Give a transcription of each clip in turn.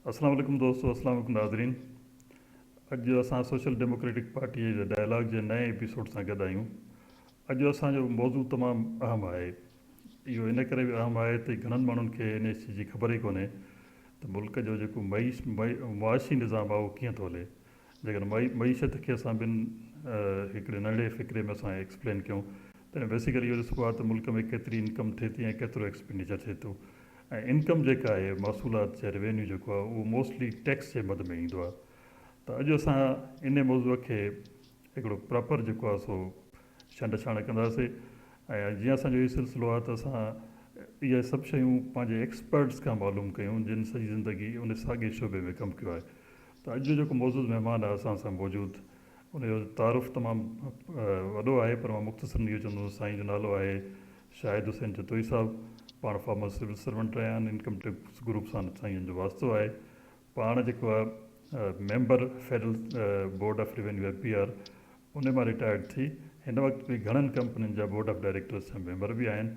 अस्सलाम वालेकुम दोस्तों, अस्सलाम वालेकुम नाज़रीन। अॼु असां सोशल डेमोक्रेटिक पार्टीअ जे डायलॉग जे नए एपिसोड सां गॾु आहियूं। अॼु असांजो मौज़ू तमामु अहम आहे। इहो इन करे बि अहम आहे त घणनि माण्हुनि खे इन चीज़ जी ख़बर ई कोन्हे त मुल्क जो जेको मुआशी निज़ाम आहे उहो कीअं थो हले। जेकॾहिं मईशत खे असां हिकिड़े नंढे फ़िक्रे में असां एक्सप्लेन कयूं त बेसिकली इहो ॾिसबो आहे त मुल्क में केतिरी इनकम थिए थी ऐं केतिरो एक्सपेंडिचर थिए थो। ऐं इनकम जेका आहे मासूलात या रेवेन्यू जेको आहे उहो मोस्टली टैक्स जे मद में ईंदो आहे। त अॼु असां इन मौज़ूअ खे हिकिड़ो प्रॉपर जेको आहे सो छंड छाण कंदासीं। ऐं जीअं असांजो इहो सिलसिलो आहे त असां इहे सभु शयूं पंहिंजे एक्सपर्ट्स खां मालूम कयूं जिन सॼी ज़िंदगी उन साॻे शोबे में कमु कयो आहे। त अॼु जो जेको मौजूदु महिमान आहे असां सां मौजूदु, उनजो तारुफ़ तमामु वॾो आहे, पर मां मुख़्तसरनि इहो चवंदुसि। साईं जो नालो आहे शाहिद हुसैन जतोई साहिबु। पाण फॉर्मर सिविल सर्वेंट रहिया आहिनि। इनकम टैक्स ग्रुप सां साईं जो वास्तो आहे। पाण जेको आहे member federal board of revenue FBR, उन मां रिटायर्ड थी हिन वक़्तु बि घणनि कंपनियुनि जा बोर्ड ऑफ डायरेक्टर्स जा मेंबर बि आहिनि।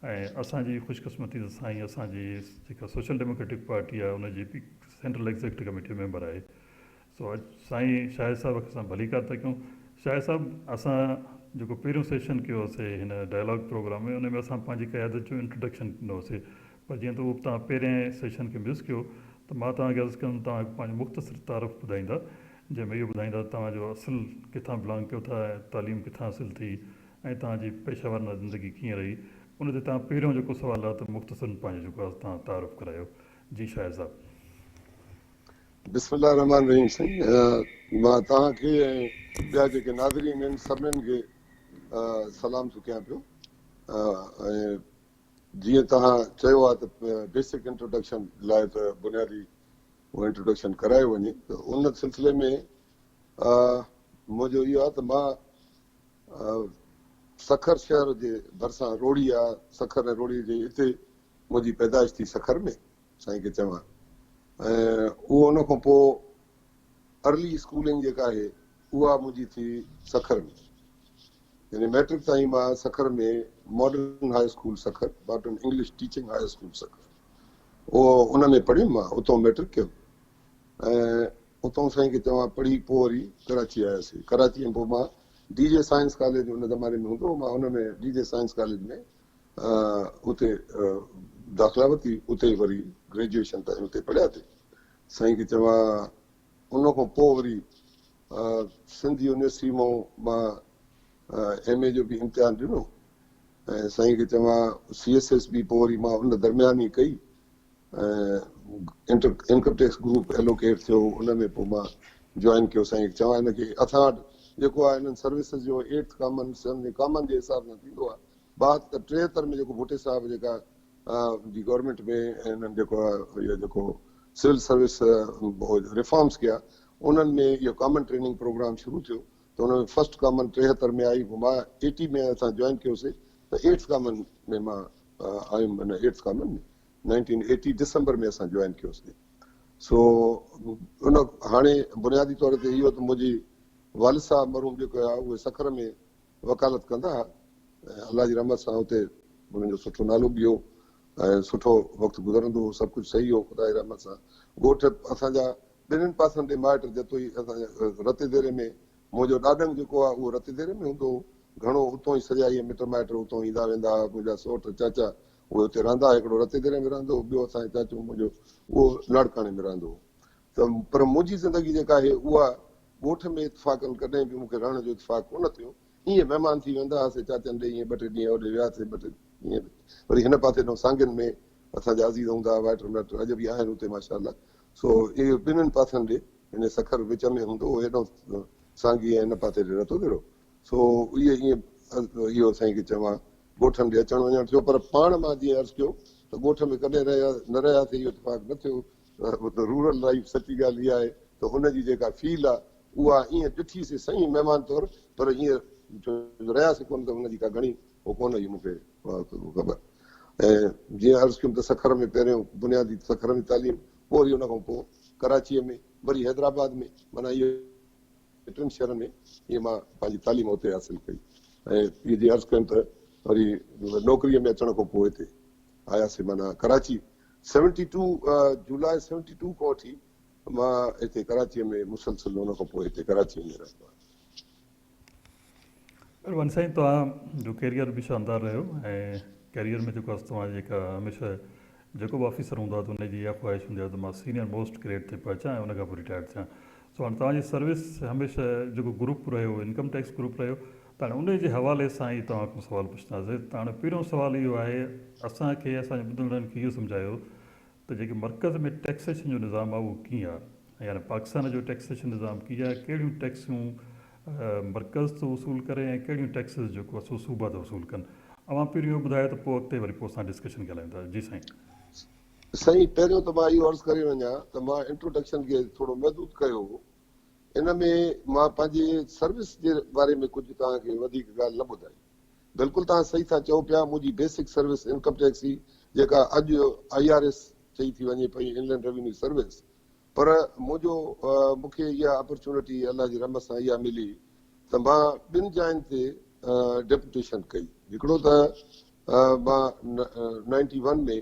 ऐं असांजी ख़ुशकिस्मती त साईं असांजी जेका सोशल डेमोक्रेटिक पार्टी आहे उनजी बि सेंट्रल एग्ज़ीक्यूटिव कमेटी मेंबर आहे। सो अॼु साईं शाहिद साहिब खे असां भलीकार था कयूं। शाहिद साहिबु, असां जेको पहिरियों सेशन कयोसीं हिन डायलॉग प्रोग्राम में, उन में असां पंहिंजी क़यादत जो इंट्रोडक्शन ॾिनोसीं। पर जीअं त उहो तव्हां पहिरें सेशन खे मिस कयो त मां तव्हांखे अर्ज़ु कंदुमि तव्हां पंहिंजो मुख़्तसिर तारुफ़ ॿुधाईंदा, जंहिंमें इहो ॿुधाईंदा तव्हांजो असुलु किथां बिलोंग कयो था, तालीम किथां हासिलु थी ऐं तव्हांजी पेशावराना ज़िंदगी कीअं रही। उन ते तव्हां पहिरियों जेको सुवालु आहे त मुख़्तसिर पंहिंजो जेको आहे तव्हां तारुफ़ करायो। जी शाहिद साहिबु। बिस्मिल्लाह रहमान रहीम साईं, मां तव्हांखे ऐं ॿिया जेके नाज़रीन आहिनि सभिनीनि खे सलाम थो कयां पियो। ऐं जीअं तव्हां चयो आहे त बेसिक इंट्रोडक्शन लाइ त बुनियादी उहो इंट्रोडक्शन करायो वञे, त उन सिलसिले में मुंहिंजो इहो आहे त मां सखर शहर जे भरिसां रोड़ी आहे, सखर ऐं रोड़ी जे हिते मुंहिंजी पैदाइश थी सखर में, साईं खे चवां। ऐं उहो उन खां पोइ अर्ली स्कूलिंग जेका आहे उहा मुंहिंजी थी सखर में। यानी मैट्रिक ताईं मां सखर में modern high school Sukkur, modern English teaching high school Sukkur, उहो उन में पढ़ियुमि। मां उतां मैट्रिक कयो ऐं उतां साईं खे चवां पढ़ी पोइ वरी कराची आयासीं। कराची में पोइ मां DJ साइंस कॉलेज उन ज़माने में हूंदो, मां उन में DJ साइंस कॉलेज में उते दाख़िला वरिती। उते वरी ग्रेजुएशन ताईं उते पढ़ियासीं। साईं खे चवां उन खां पोइ वरी सिंध यूनिवर्सिटी मां MA जो बि इम्तिहान ॾिनो ऐं साईं खे चवां CSS बि पोइ वरी मां उन दरमियान ई कई। इनकम टैक्स ग्रुप एलोकेट थियो, उन में पोइ मां जॉइन कयो। साईं खे चवां हिनखे असां वटि जेको आहे हिननि सर्विसिस जो 8th कॉमन जे हिसाब सां थींदो आहे। 73 में जेको भुटे साहिब जेका जी गवर्नमेंट में हिननि जेको आहे इहो जेको सिविल सर्विस रिफॉर्म्स कया, उन्हनि में इहो कॉमन ट्रेनिंग प्रोग्राम शुरू थियो। त हुन में फर्स्ट कॉमन 73 में आई। पोइ मां 80 में असां जॉइन कयोसीं त 8th कॉमन में मां आयुमि। हिन 8th कॉमन में 1980 दिसंबर में असां जॉइन कयोसीं। सो उन हाणे बुनियादी तौर ते इहो त मुंहिंजी वालिद साहब मरहूम जेको आहे उहे सखर में वकालत कंदा हुआ ऐं अलाह जी रहमत सां हुते उन्हनि जो सुठो नालो बि हो ऐं सुठो वक़्तु गुज़रंदो हो। सभु कुझु सही हो ख़ुदा जी रहमत सां। ॻोठ असांजा ॿिन्हिनि पासनि ते माइट जतोई असांजे रते देरे में। मुंहिंजो ॾाॾनि जेको आहे उहो रते देरे में हूंदो हो। घणो उतां ई सॼा इहे मिट माइट उतां ईंदा वेंदा हुआ। मुंहिंजा सौट चाचा उहे हुते रहंदा। हिकिड़ो रते देरे में रहंदो हो, ॿियो असांजो चाचो मुंहिंजो उहो लाड़काणे में रहंदो हो। त पर मुंहिंजी ज़िंदगी जेका आहे उहा ॻोठ में इतफ़ाक़नि कॾहिं बि मूंखे रहण जो इतफ़ाक़ कोन थियो। ईअं महिमान थी वेंदा हुआसीं चाचनि ॾे, ईअं 2-3 ॾींहं होॾे वियासीं, 2-3 ईअं। वरी हिन पासे ॾिनो सांगनि में असांजा अज़ीज़ हूंदा हुआ, वाइट वाइट अॼु बि आहिनि हुते माशाअल्लाह। सो इहे ॿिन्हिनि पासनि ॾे हिन सखर विच में हूंदो हो, हेॾो सांगी ऐं हिन पासे ॾे रतो देरो। सो इहे ईअं इहो साईं खे चवां ॻोठनि ॾे अचणु वञणु थियो। पर पाण मां जीअं अर्ज़ु कयो त ॻोठ में कॾहिं न रहियासीं, इहो इतफ़ाक़ न थियो। रूरल लाइफ सची ॻाल्हि इहा आहे त हुनजी जेका फील आहे उहा ईअं ॾिठीसीं सही महिमान तौरु, पर ईअं रहियासीं कोन त हुनजी का घणी उहो कोन हुई मूंखे ख़बर। ऐं जीअं अर्ज़ु कयुमि त सखर में पहिरियों बुनियादी सखर में तालीम, पोइ वरी हुन खां पोइ कराचीअ में, वरी हैदराबाद में, माना इहे 2 शहरनि में ईअं मां पंहिंजी तालीम हुते हासिलु कई। ऐं इहे जीअं अर्ज़ु कयुमि त वरी नौकरीअ में अचण खां पोइ हिते आयासीं, माना कराची। 72 जुलाई 72 खां वठी मां हिते कराचीअ में मुसलसल हुन खां पोइ हिते कराचीअ में रहंदो आहियां। वन साईं तव्हां कैरियर बि शानदार रहियो ऐं कैरियर में जेको आहे तव्हां जेका हमेशह जेको बि ऑफिसर हूंदो आहे त हुनजी इहा ख़्वाहिश हूंदी आहे त मां सीनियर मोस्ट ग्रेड ते पहुचां ऐं उनखां पोइ रिटायर थियां। सो हाणे तव्हांजी सर्विस हमेशह जेको ग्रुप रहियो इनकम टैक्स ग्रुप रहियो त हाणे उन जे हवाले सां ई तव्हां खां सुवालु पुछंदासीं। त हाणे पहिरियों सुवालु इहो आहे, असांखे असांजे ॿुधंदड़नि खे इहो सम्झायो त जेके मर्कज़ में टैक्सेशन जो निज़ाम आहे उहो कीअं आहे, यानी पाकिस्तान जो टैक्सेशन निज़ाम कीअं आहे, कहिड़ियूं टैक्सूं मर्कज़ थो वसूल करे ऐं कहिड़ियूं टैक्सिस जेको आहे सो सूबा थो वसूल कनि। अवां पहिरियों इहो ॿुधायो त पोइ अॻिते वरी पोइ असां डिस्कशन ॻाल्हाईंदा। जी साईं। साईं पहिरियों त मां इहो अर्ज़ु करे वञा त मां इंट्रोडक्शन खे थोरो महदूद कयो हो। इन में मां पंहिंजे सर्विस जे बारे में कुझु तव्हांखे वधीक ॻाल्हि न ॿुधाई। बिल्कुलु तव्हां सही था चओ पिया, मुंहिंजी बेसिक सर्विस इनकम टैक्स ही जेका अॼु IRS चई थी वञे पई, इंडियन रेवेन्यू सर्विस। पर मूंखे इहा अपॉर्चुनिटी अलाह जी रहमत सां इहा मिली त मां ॿिनि जायुनि ते डेपुटेशन कई। हिकिड़ो त मां 91 में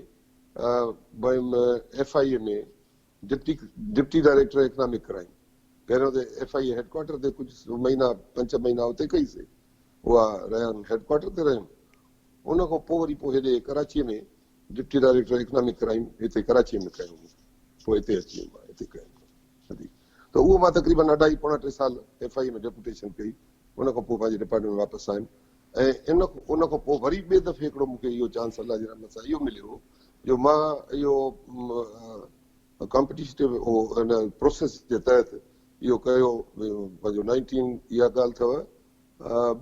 FIA में डिप्टी डायरेक्टर इकनॉमिक क्राइम। पहिरियों त FIA हेडक्वार्टर ते कुझु महीना 5 महीना उते कईसीं, उहा रहियमि हेडक्वार्टर ते रहियमि। उन खां पोइ वरी पोइ हेॾे कराचीअ में डिप्टी डायरेक्टर इकनॉमिक क्राइम हिते कराचीअ में कयो, पोइ हिते अची वियुमि मां हिते कयो। त उहो मां तक़रीबन 2.5-3 साल FIA में डेपुटेशन कई। उन खां पोइ पंहिंजे डिपार्टमेंट में वापसि आयुमि ऐं उन खां पोइ वरी ॿिए दफ़े हिकिड़ो मूंखे इहो चांस अलाह जी रहमत सां इहो मिलियो जो मां इहो कॉम्पिटिटिव प्रोसेस जे तहत इहो कयो पंहिंजो 19 इहा ॻाल्हि अथव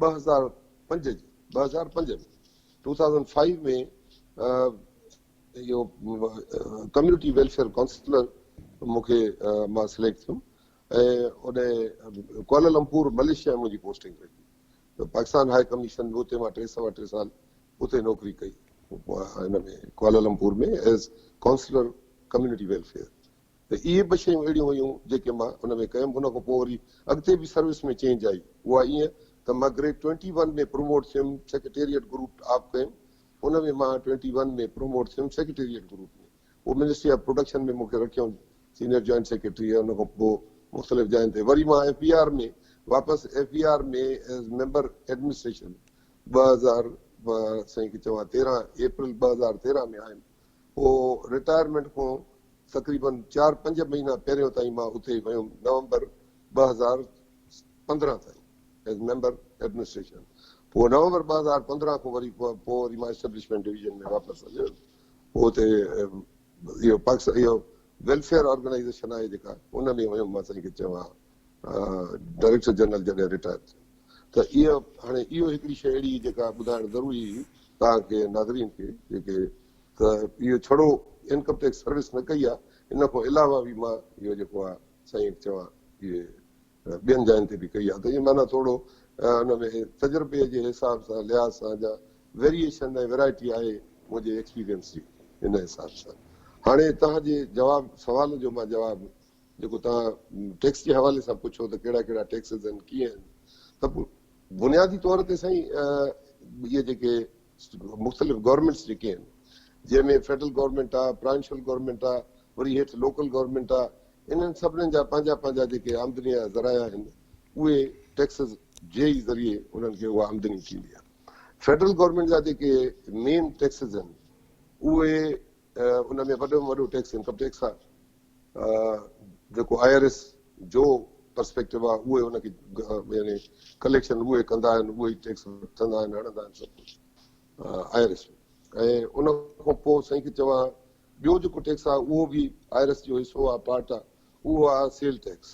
2005 में 2005 में इहो कम्यूनिटी वेलफेयर काउंसलर मूंखे मां सिलेक्ट थियुमि ऐं उन कुआलालंपुर मलेशिया में मुंहिंजी पोस्टिंग रही। त पाकिस्तान हाई कमीशन में उते मां 3 साल उते नौकिरी कई हिन में कुआलालंपुर में एज़ काउंसलर कम्यूनिटी वेलफेयर। त इहे ॿ शयूं अहिड़ियूं हुयूं जेके मां उन में कयुमि। उन खां पोइ वरी अॻिते बि सर्विस में चेंज आई, उहा ईअं त मां ग्रेड 21 में प्रोमोट थियुमि, सेक्रेटेरिएट ग्रुप ऑफ कयुमि। उन में मां 21 में प्रोमोट थियुमि सेक्रेटेरिएट ग्रुप में। उहो मिनिस्ट्री ऑफ प्रोडक्शन में मूंखे रखियऊं सीनियर जॉइंट सेक्रेटरी। उन खां पोइ मुख़्तलिफ़ जायुनि ते वरी मां FBR में वापसि FBR में एज़ मेंबर एडमिनिस्ट्रेशन 2000 साईं खे चवां 13 अप्रैल 2013 में आयुमि। पोइ रिटायरमेंट खां तक़रीबन 4-5 महीना पहिरियों ताईं मां उते वियुमि, नवंबर 2015 ताईं एज़ मेंबर एडमिनिस्ट्रेशन। पोइ नवंबर 2015 खां वरी मां एस्टेब्लिशमेंट डिवीजन में वापसि हलियो। पोइ हुते इहो पाकिस्तान इहो वेलफेयर ऑर्गेनाइज़ेशन आहे जेका, उन में वियुमि मां साईं खे चवां डायरेक्टर जनरल जॾहिं रिटायर थियो। त इहो हाणे इहो हिकिड़ी शइ अहिड़ी जेका ॿुधाइणु ज़रूरी हुई तव्हांखे नाज़रीन खे जेके त इहो छड़ो इनकम टैक्स सर्विस न कई आहे, इन खां अलावा बि मां इहो जेको आहे साईं चवां इहे ॿियनि जायुनि ते बि कई आहे। त इहे माना थोरो हुन में तजुर्बे जे हिसाब सां लिहाज़ सां जा वेरिएशन ऐं वैरायटी आहे मुंहिंजे एक्सपीरियंस जी हिन हिसाब सां। हाणे तव्हांजे सवाल जो मां जवाबु जेको तव्हां टैक्स जे हवाले सां पुछो त कहिड़ा कहिड़ा टैक्सिस आहिनि कीअं आहिनि, त बुनियादी तौर ते साईं इहे जेके मुख़्तलिफ़ गवर्नमेंट्स जेके आहिनि जंहिंमें फेडरल गवर्नमेंट आहे, प्रोविंशियल गवर्नमेंट आहे, वरी हेठि लोकल गवर्नमेंट आहे, इन्हनि सभिनीनि जा पंहिंजा जेके आमदनी जा ज़राया आहिनि उहे टैक्सिस जे ई ज़रिए उन्हनि खे उहा आमदनी थींदी आहे। फेडरल गवर्नमेंट जा जेके मेन टैक्सिस आहिनि उहे उन में वॾो में वॾो टैक्स इनकम टैक्स आहे। जेको IRS जो पर्सपेक्टिव आहे उहे उनखे यानी कलेक्शन उहे कंदा आहिनि, उहे ई टैक्स वठंदा आहिनि, हणंदा आहिनि सभु कुझु IRS में। ऐं उन खां पोइ साईं खे चवां ॿियो जेको टैक्स आहे उहो बि IRS जो हिसो आहे, पार्ट आहे, उहो आहे सेल टैक्स।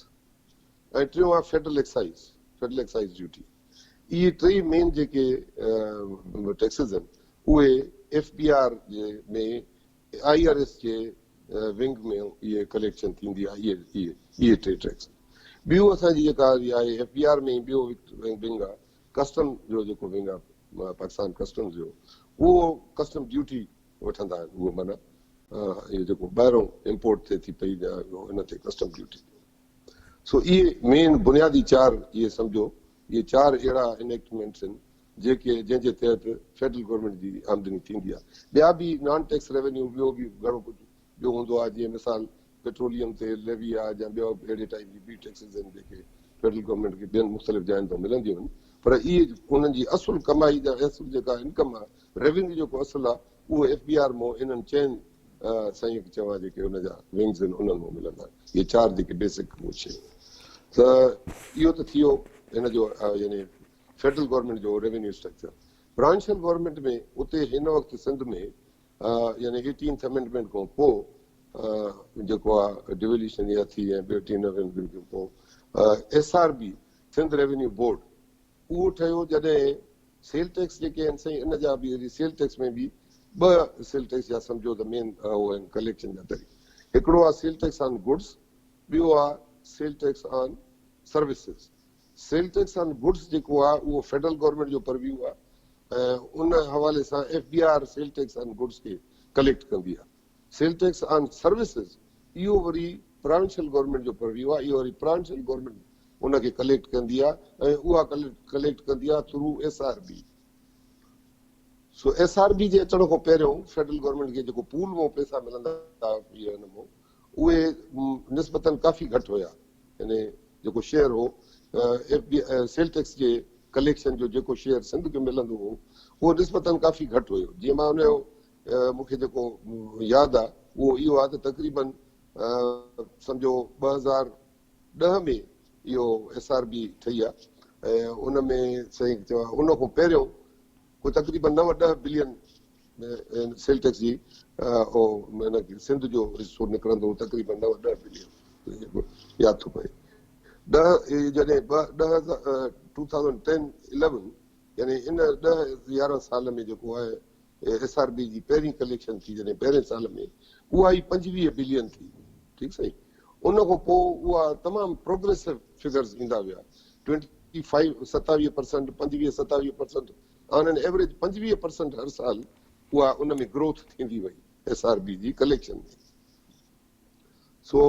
ऐं टियों आहे फेडरल एक्साइज़ ड्यूटी। इहे 3 मेन जेके टैक्सिस आहिनि उहे FBR जे में IRS जे विंग में इहे कलेक्शन थींदी आहे। इहे 3 टैक्स। ॿियूं असांजी जेका आहे FBR में ॿियो विंग आहे कस्टम जो जेको विंग आहे पाकिस्तान कस्टम जो, उहो कस्टम ड्यूटी वठंदा आहिनि। उहो माना इहो जेको ॿाहिरों इम्पोर्ट थिए थी पई इन ते कस्टम ड्यूटी। सो इहे मेन बुनियादी 4 इहे सम्झो इहे 4 अहिड़ा इनेक्टमेंट्स आहिनि जंहिंजे तहत फेडरल गवर्नमेंट जी आमदनी थींदी आहे। ॿिया बि नॉन टैक्स रेवेन्यू ॿियो बि घणो कुझु ॿियो हूंदो आहे जीअं मिसाल पेट्रोलियम ते लेवी आहे या ॿियो अहिड़े टाइप जी ॿी टैक्सिस आहिनि जेके फेडरल गवर्नमेंट खे ॿियनि मुख़्तलिफ़ जायुनि तां मिलंदियूं आहिनि, पर इहे उन्हनि जी असुलु कमाई जा असुलु जेका इनकम आहे, रेवेन्यू जेको असुलु आहे, उहो FBR मां इन्हनि चइनि साईं खे चवां जेके हुनजा विंग्स आहिनि उन्हनि मां मिलंदा आहिनि। इहे 4 जेके बेसिक शयूं। त इहो त थी वियो हिन जो यानी फेडरल गवर्नमेंट जो रेवेन्यू स्ट्रक्चर। ब्रांशियल गवर्नमेंट में उते हिन वक़्तु सिंध में यानी 18th अमेंडमेंट खां पोइ जेको आहे डिवोल्यूशन या थी ऐं 18 अमेंडमेंट खां पोइ SRB सिंध रेवेन्यू बोर्ड उहो ठहियो जॾहिं सेल टैक्स जेके आहिनि साईं इन जा बि सेल टैक्स में बि 2 सेल टैक्स जा सम्झो त मेन उहो आहिनि कलेक्शन जा तरीक़ा। हिकिड़ो आहे सेल टैक्स ऑन गुड्स, ॿियो आहे sale tax on services. Sale tax on goods जेको आहे उहो फेडरल गवर्नमेंट जो परव्यू आहे ऐं उन हवाले सां FBR sale tax on goods खे कलेक्ट कंदी आहे। सेल टैक्स ऑन सर्विसिस इहो वरी प्रोविंशियल गवर्नमेंट जो परव्यू आहे, इहो वरी प्रोविंशियल गवर्नमेंट उनखे कलेक्ट कंदी आहे ऐं उहा कलेक्ट कंदी आहे थ्रू SRB। सो SRB जे अचण खां पहिरियों फेडरल गवर्नमेंट खे जेको पूल मां पैसा मिलंदा हिन मां उहे निस्बतन काफ़ी घटि हुया, यानी जेको शेयर हो सेल टैक्स जे कलेक्शन जो जेको शेयर सिंध खे मिलंदो हो उहो निस्बतन काफ़ी घटि हुयो। जीअं मां हुनजो मूंखे जेको यादि आहे उहो इहो आहे त तक़रीबन सम्झो 2010 में इहो SRB ठही आहे ऐं उन में साईं चवां उन खां पहिरियों कोई तक़रीबन 9-10 बिलियन सेल टैक्स जी सिंध जो हिसो निकिरंदो हो, तक़रीबन 9-10 बिलियन यादि थो पए। जॾहिं 2010-11 यानी इन 10-11 साल में जेको आहे SRB जी पहिरीं कलेक्शन थी जॾहिं पहिरें साल में उहा ई 25 बिलियन थी, ठीकु साईं। उन खां पोइ उहा तमामु प्रोग्रेसिव फिगर्स ईंदा विया, 27% 25-27% ऑन एन एवरेज 25% हर साल उहा उन में ग्रोथ थींदी वई SRB जी कलेक्शन में। सो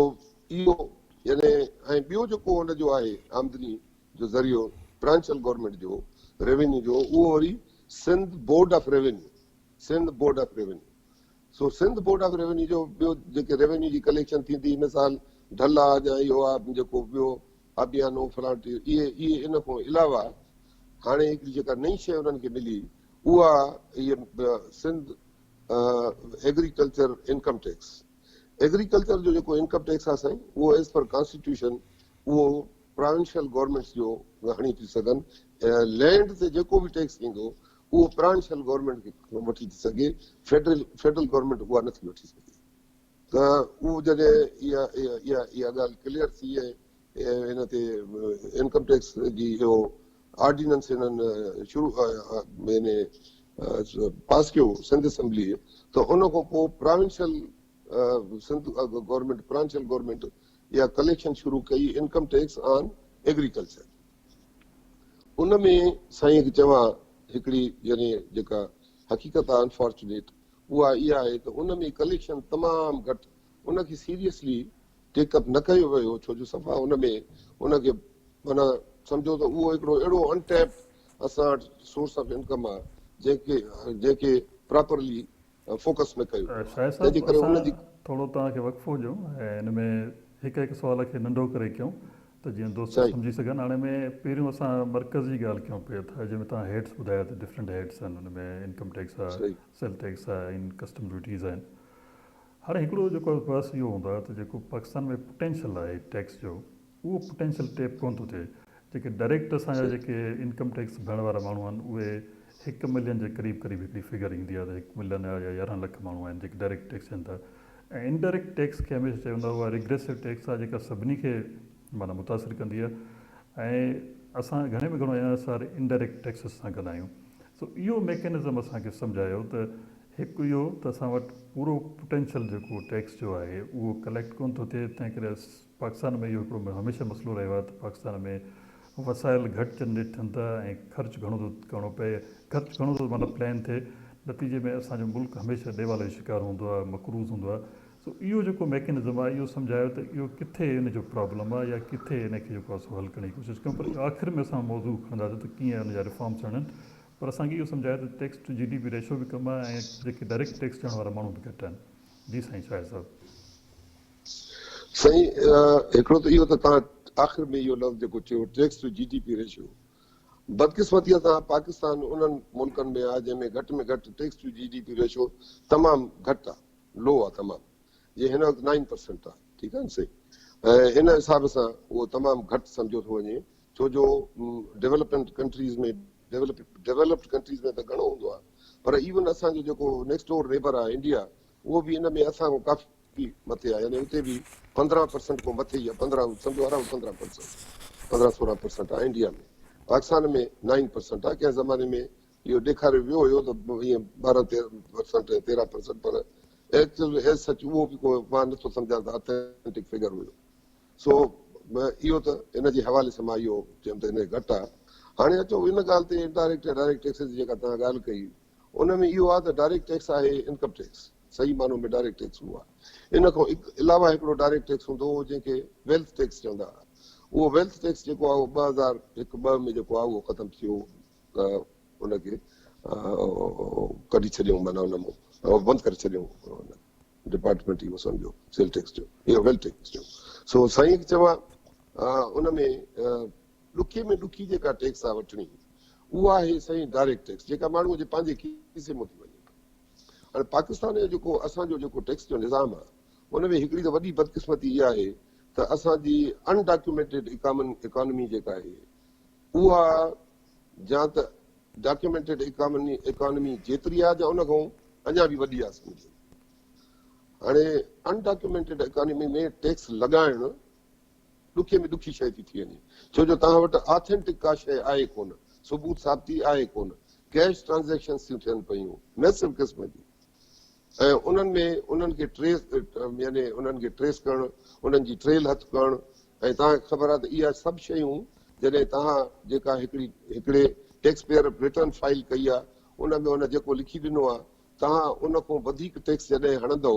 इहो यानी ऐं ॿियो जेको हुनजो आहे आमदनी जो ज़रियो ब्रांशियल गवर्नमेंट जो रेवेन्यू जो उहो वरी Sindh board of revenue, Sindh board of revenue. So Sindh board of revenue जो ॿियो जेके रेवेन्यू जी कलेक्शन थींदी, मिसाल ढल आहे या इहो आहे जेको ॿियो आबियानो फलाट, इहे इन खां अलावा हाणे हिकिड़ी जेका नई शइ उन्हनि खे मिली उहा इहे Sindh agriculture income tax. Agriculture जो जेको इनकम टैक्स आहे साईं उहो एज़ पर कॉन्स्टिट्यूशन उहो प्रोविंशियल गवर्नमेंट्स जो हणी थी सघनि, लैंड ते जेको बि टैक्स ईंदो उहो प्रोविंशियल गवर्नमेंट खे वठी थी सघे, फेडरल गवर्नमेंट उहा नथी वठी सघे। त उहो जॾहिं इहा ॻाल्हि क्लियर थी ऐं हिन ते इनकम टैक्स जी इहो ऑर्डिनेंस हिननि शुरू पास कयो सिंध असेंबली, त उन खां पोइ provincial Sindh government provincial government इहा कलेक्शन शुरू कई इनकम टैक्स ऑन एग्रीकल्चर। उन में साईं खे चवां हिकिड़ी यानी जेका हक़ीक़त आहे अनफॉर्चुनेट उहा इहा आहे त उन में कलेक्शन तमामु घटि, उनखे सीरियसली टेकअप न कयो वियो, छो जो सफ़ा उन में उनखे माना सम्झो त उहो हिकिड़ो अहिड़ो अनटैप्ड असां वटि सोर्स ऑफ इनकम आहे जंहिंखे प्रॉपरली फोकस न कयो। शायद तंहिंजे साहब करे असां उनजी थोरो तव्हांखे वक़फ़ो ॾियूं ऐं हिन में हिकु सुवाल खे नंढो करे कयूं त जीअं दोस्त सही सम्झी सघनि। हाणे में पहिरियों असां मर्कज़ी ॻाल्हि कयूं पिया था, जंहिंमें तव्हां हेड्स ॿुधाया त डिफरेंट हेड्स आहिनि, हुन में इनकम टैक्स आहे, सही सेल टैक्स आहे, इन कस्टम ड्यूटीज़ आहिनि। हाणे हिकिड़ो जेको बसि इहो हूंदो आहे त जेको पाकिस्तान में पोटेंशियल आहे टैक्स जो, उहो पोटेंशियल टेप कोन थो थिए। जेके डायरेक्ट असांजा सही जेके इनकम टैक्स भरण वारा माण्हू आहिनि उहे 1 मिलियन जे क़रीब हिकिड़ी फिगर ईंदी आहे त 1 मिलियन या 11 लख माण्हू आहिनि जेके डायरेक्ट टैक्स ॾियनि था। ऐं इनडायरेक्ट टैक्स खे हमेशह चवंदा उहा रिग्रेसिव टैक्स आहे जेका सभिनी खे माना मुतासिर कंदी आहे ऐं असां घणे में घणो असां इनडायरेक्ट टैक्सिस सां कंदा आहियूं। सो इहो मैकेनिज़म असांखे सम्झायो त हिकु इहो त असां वटि पूरो पोटेंशियल जेको टैक्स जो आहे उहो कलेक्ट कोन थो थिए, तंहिं करे पाकिस्तान में इहो हिकिड़ो हमेशह मसइलो रहियो आहे त पाकिस्तान में वसाइल घटि जनरेट थियनि था ऐं ख़र्चु घणो थो करिणो पए, ख़र्चु घणो थो माना प्लान थिए, नतीजे में असांजो मुल्क हमेशह ॾेवाल जो शिकार हूंदो आहे, मक़रूज़ हूंदो आहे। सो इहो जेको मैकेनिज़म आहे इहो सम्झायो त इहो किथे इन जो प्रॉब्लम आहे या किथे इनखे जेको आहे सो हल करण जी कोशिशि कयूं। पर आख़िर में असां मौज़ू खणंदासीं त कीअं हुन जा रिफॉर्म्स आणनि, पर असांखे इहो सम्झायो त टैक्स टू GDP रेशो बि कमु आहे ऐं जेके डायरेक्ट टैक्स ॾियण वारा माण्हू बि घटि आहिनि। जी साईं शाहिद साहब। साईं हिकिड़ो त इहो त तव्हां आख़िर में इहो लफ़्ज़ जेको चयो टैक्स टू जीडीपी रेशियो, बदकिस्मतीअ सां पाकिस्तान उन्हनि मुल्कनि में आहे जंहिंमें घटि में घटि टैक्स टू जीडीपी रेशियो तमामु घटि आहे, लो आहे तमामु, जीअं हिन वक़्तु 9% आहे, ठीकु आहे न साईं। ऐं इन हिसाब सां उहो तमामु घटि सम्झो थो वञे, छो जो डेवलपमेंट कंट्रीज़ में डेवलप्ड कंट्रीज़ में त घणो हूंदो आहे, पर इवन असांजो जेको नेक्स्ट डोर नेबर आहे इंडिया, उहो बि इन में असां खां काफ़ी मथे आहे, यानी उते बि 15% खां मथे ई आहे, 15 सम्झो अराउंड 15%, 15-16% आहे इंडिया में। पाकिस्तान में 9% आहे, कंहिं ज़माने में इहो ॾेखारियो वियो हुयो त ईअं 12% ऐं 13%, पर एक्चुअल एज सच उहो बि को मां नथो सम्झां त ऑथेंटिक फिगर हुयो। सो इहो त इन जे हवाले सां मां इहो चयुमि त इन घटि आहे। हाणे अचो इन ॻाल्हि ते डायरेक्ट टैक्सिस जी जेका तव्हां ॻाल्हि कई, उन में इहो आहे त डायरेक्ट टैक्स आहे इनकम टैक्स, सही मानो में डायरेक्ट टैक्स उहो आहे। इन खां अलावा हिकिड़ो डायरेक्ट टैक्स हूंदो हो जंहिंखे वेल्थ टैक्स चवंदा हुआ। उहो वेल्थ टैक्स जेको आहे उहो 2001-2 में जेको आहे उहो ख़तमु थियो, उनखे कढी छॾियऊं, माना उन मां बंदि करे छॾियऊं डिपार्टमेंट इहो सम्झो सेल टैक्स जो, इहो वेल्थ टैक्स जो। सो साईं चवां उन में ॾुखे में ॾुखी जेका टैक्स आहे वठणी, उहा आहे साईं डायरेक्ट टैक्स, जेका माण्हूअ जे पंहिंजे खीसे मां थी वञे। हाणे पाकिस्तान जो जेको असांजो जेको टैक्स जो निज़ाम आहे, उन में हिकिड़ी त वॾी बदकिस्मती इहा आहे त असांजी अनडॉक्यूमेंटेड इकोनॉमी जेका आहे उहा या त डॉक्यूमेंटेड इकोनॉमी जेतिरी आहे या उन खां अञा बि वॾी आहे सम्झो। हाणे अनडॉक्यूमेंटेड इकोनॉमी में टैक्स लॻाइणु ॾुखे में ॾुखी शइ थी थी वञे, छो जो तव्हां वटि ऑथेंटिक का शइ आहे कोन, सबूत साबिती आहे कोन, कैश ट्रांज़ेक्शन्स थियूं थियनि पियूं मैसिव क़िस्म जी, ऐं उन्हनि में उन्हनि खे ट्रेस करणु, उन्हनि जी ट्रेल हथु करणु, ऐं तव्हांखे ख़बर आहे त इहा सभु शयूं जॾहिं तव्हां जेका हिकिड़े टैक्स पेयर रिटर्न फाइल कई आहे, उन में उन जेको लिखी ॾिनो आहे, तव्हां उन खां वधीक टैक्स जॾहिं हणंदव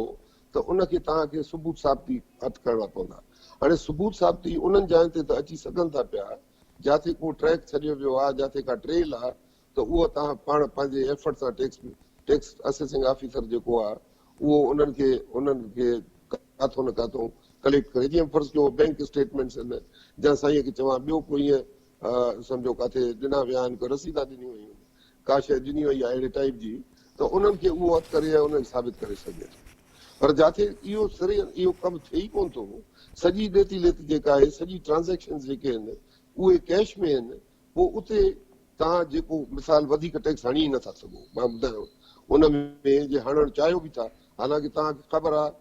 त उनखे तव्हांखे सबूत साबिती हथु करणा पवंदा। हाणे सबूत साबिती उन्हनि जायुनि ते त अची सघनि था पिया जिथे को ट्रैक छॾियो वियो आहे, जिथे का ट्रेल आहे, त उहो तव्हां पाण पंहिंजे एफर्ट सां टैक्स असेसिंग ऑफिसर जेको आहे उहो उन्हनि खे काथो न काथो कलेक्ट करे, जीअं फर्ज़ कयो बैंक स्टेटमेंट्स आहिनि, या साईं खे चवां ॿियो कोई ईअं सम्झो किथे ॾिना विया आहिनि, कोई रसीदा ॾिनियूं हुयूं, का शइ ॾिनी वई आहे अहिड़े टाइप जी, त उन्हनि खे उहो हथु करे ऐं उन्हनि साबित करे सघे थो। पर जिथे इहो कमु थिए ई कोन थो, सॼी ॾेती लेती जेका आहे, सॼी ट्रांज़ेक्शन जेके आहिनि उहे कैश में आहिनि, पोइ उते तव्हां जेको मिसाल वधीक टैक्स हणी नथा सघो। मां ॿुधायां उन में जे हणणु चाहियो बि था, हालांकि तव्हांखे ख़बर आहे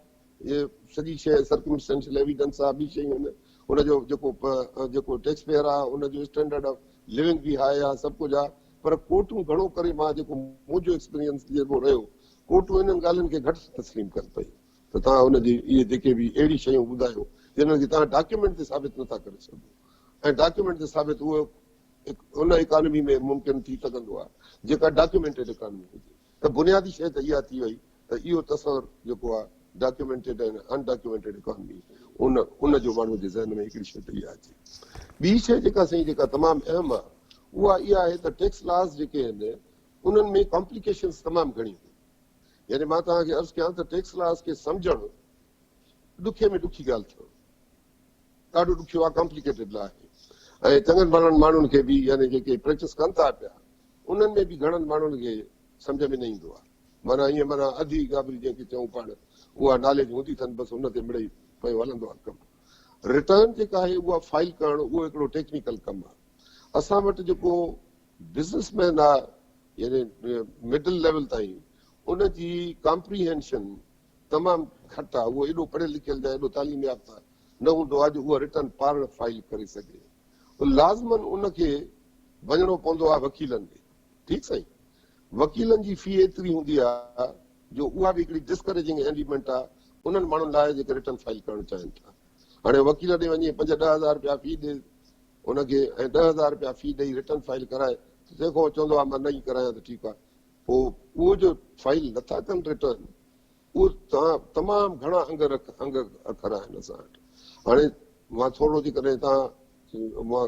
इहे सॼी शइ सर्कमस्टेंशियल एविडेंस आहे, ॿी शयूं आहिनि, उनजो जेको टैक्स पेयर आहे उनजो स्टैंडर्ड ऑफ लिविंग बि हाई आहे, सभु कुझु आहे, पर कोर्टूं घणो करे मां जेको मुंहिंजो एक्सपीरियंस जेको रहियो, कोर्टूं इन्हनि ॻाल्हियुनि खे घटि तस्लीम कनि पई, त तव्हां हुनजी इहे जेके बि अहिड़ी शयूं ॿुधायो जिन्हनि खे तव्हां डॉक्यूमेंट ते साबित नथा करे सघो, ऐं डॉक्यूमेंट ते साबित उहो उन इकोनॉमी में मुमकिन थी सघंदो आहे जेका डॉक्यूमेंटेड इकोनॉमी हुजे। त बुनियादी शइ त इहा थी वई त इहो तस्वर जेको आहे डॉक्यूमेंटेड ऐं अनडॉक्यूमेंटेड इकोनॉमी, उन जो माण्हू जे ज़हन में हिकिड़ी शइ त इहा अचे। ॿी शइ जेका साईं जेका तमामु अहम आहे उहा इहा आहे त टैक्स लॉस जेके आहिनि उन्हनि में कॉम्प्लिकेशन्स तमामु घणियूं, यानी मां तव्हांखे अर्ज़ु कयां त टैक्स लॉस खे सम्झणु ॾुखे में ॾुखी ॻाल्हि थियो, ॾाढो ॾुखियो आहे, कॉम्प्लिकेटेड आहे, ऐं चङनि माण्हुनि खे बि यानी जेके प्रैक्टिस कनि था पिया उन्हनि में बि घणनि माण्हुनि खे सम्झ में न ईंदो आहे, माना ईअं माना अधी गाबरी जंहिंखे चऊं पाण, उहा नॉलेज हूंदी अथनि, बसि हुन ते मिड़ई पियो हलंदो आहे कमु। रिटर्न जेका आहे उहा फाइल करणु उहो हिकिड़ो टेक्निकल कमु आहे। असां वटि जेको बिज़नेसमैन आहे यानी मिडल लेवल ताईं, उनजी कॉम्प्रीहेंशन तमामु घटि आहे, उहो एॾो पढ़ियल लिखियल या एॾो तालीम याफ़्ता न हूंदो आहे जो उहा रिटर्न पाण फाइल करे सघे। लाज़मन उनखे वञिणो पवंदो आहे वकीलनि ॾे, ठीकु साईं, वकीलनि जी फी एतिरी हूंदी आहे जो उहा बि हिकिड़ी डिस्करेजिंग एलिमेंट आहे उन्हनि माण्हुनि लाइ जेके रिटर्न फाइल करणु चाहिनि था। हाणे वकील ॾे वञी 5-10 हज़ार रुपया फी ॾे उनखे ऐं 10 हज़ार रुपया फी ॾेई रिटर्न फाइल कराए, तंहिंखां चवंदो आहे मां न ई करायां त ठीकु आहे, पोइ उहो जो फाइल नथा कनि रिटर्न, उहो तमामु घणा अंग अखर आहिनि असां वटि। हाणे मां थोरो जेकॾहिं तव्हां मां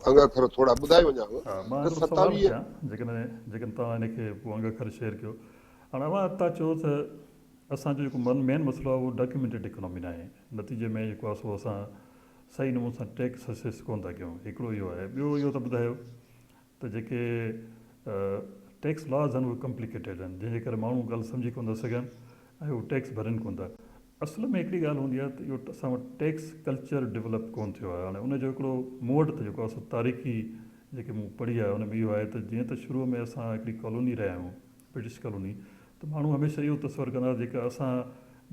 अंग अखर थोरा ॿुधाए वञांव त 27 जेकॾहिं तव्हां हिनखे पोइ अंग अखर शेयर कयो। हाणे तव्हां चओ त असांजो जेको मेन मसइलो आहे उहो डॉक्यूमेंटेड इकोनॉमी न आहे। नतीजे में जेको आहे सो असां सही नमूने सां टैक्स असेस कोन था कयूं। हिकिड़ो इहो आहे। ॿियो इहो त ॿुधायो त जेके टैक्स लॉज़ आहिनि उहे कॉम्प्लिकेटेड आहिनि, जंहिंजे करे माण्हू ॻाल्हि सम्झी कोन था सघनि ऐं उहे टैक्स भरनि कोन था। असल में हिकिड़ी ॻाल्हि हूंदी आहे त इहो असां वटि टैक्स कल्चर डेवलप कोन थियो आहे। हाणे उनजो हिकिड़ो मूं वटि त जेको आहे सो तारीख़ी जेके मूं पढ़ी आहे उन में इहो आहे त जीअं त शुरूअ में असां हिकिड़ी कॉलोनी रहिया आहियूं, ब्रिटिश कॉलोनी, त माण्हू हमेशह इहो तस्वर कंदा जेका असां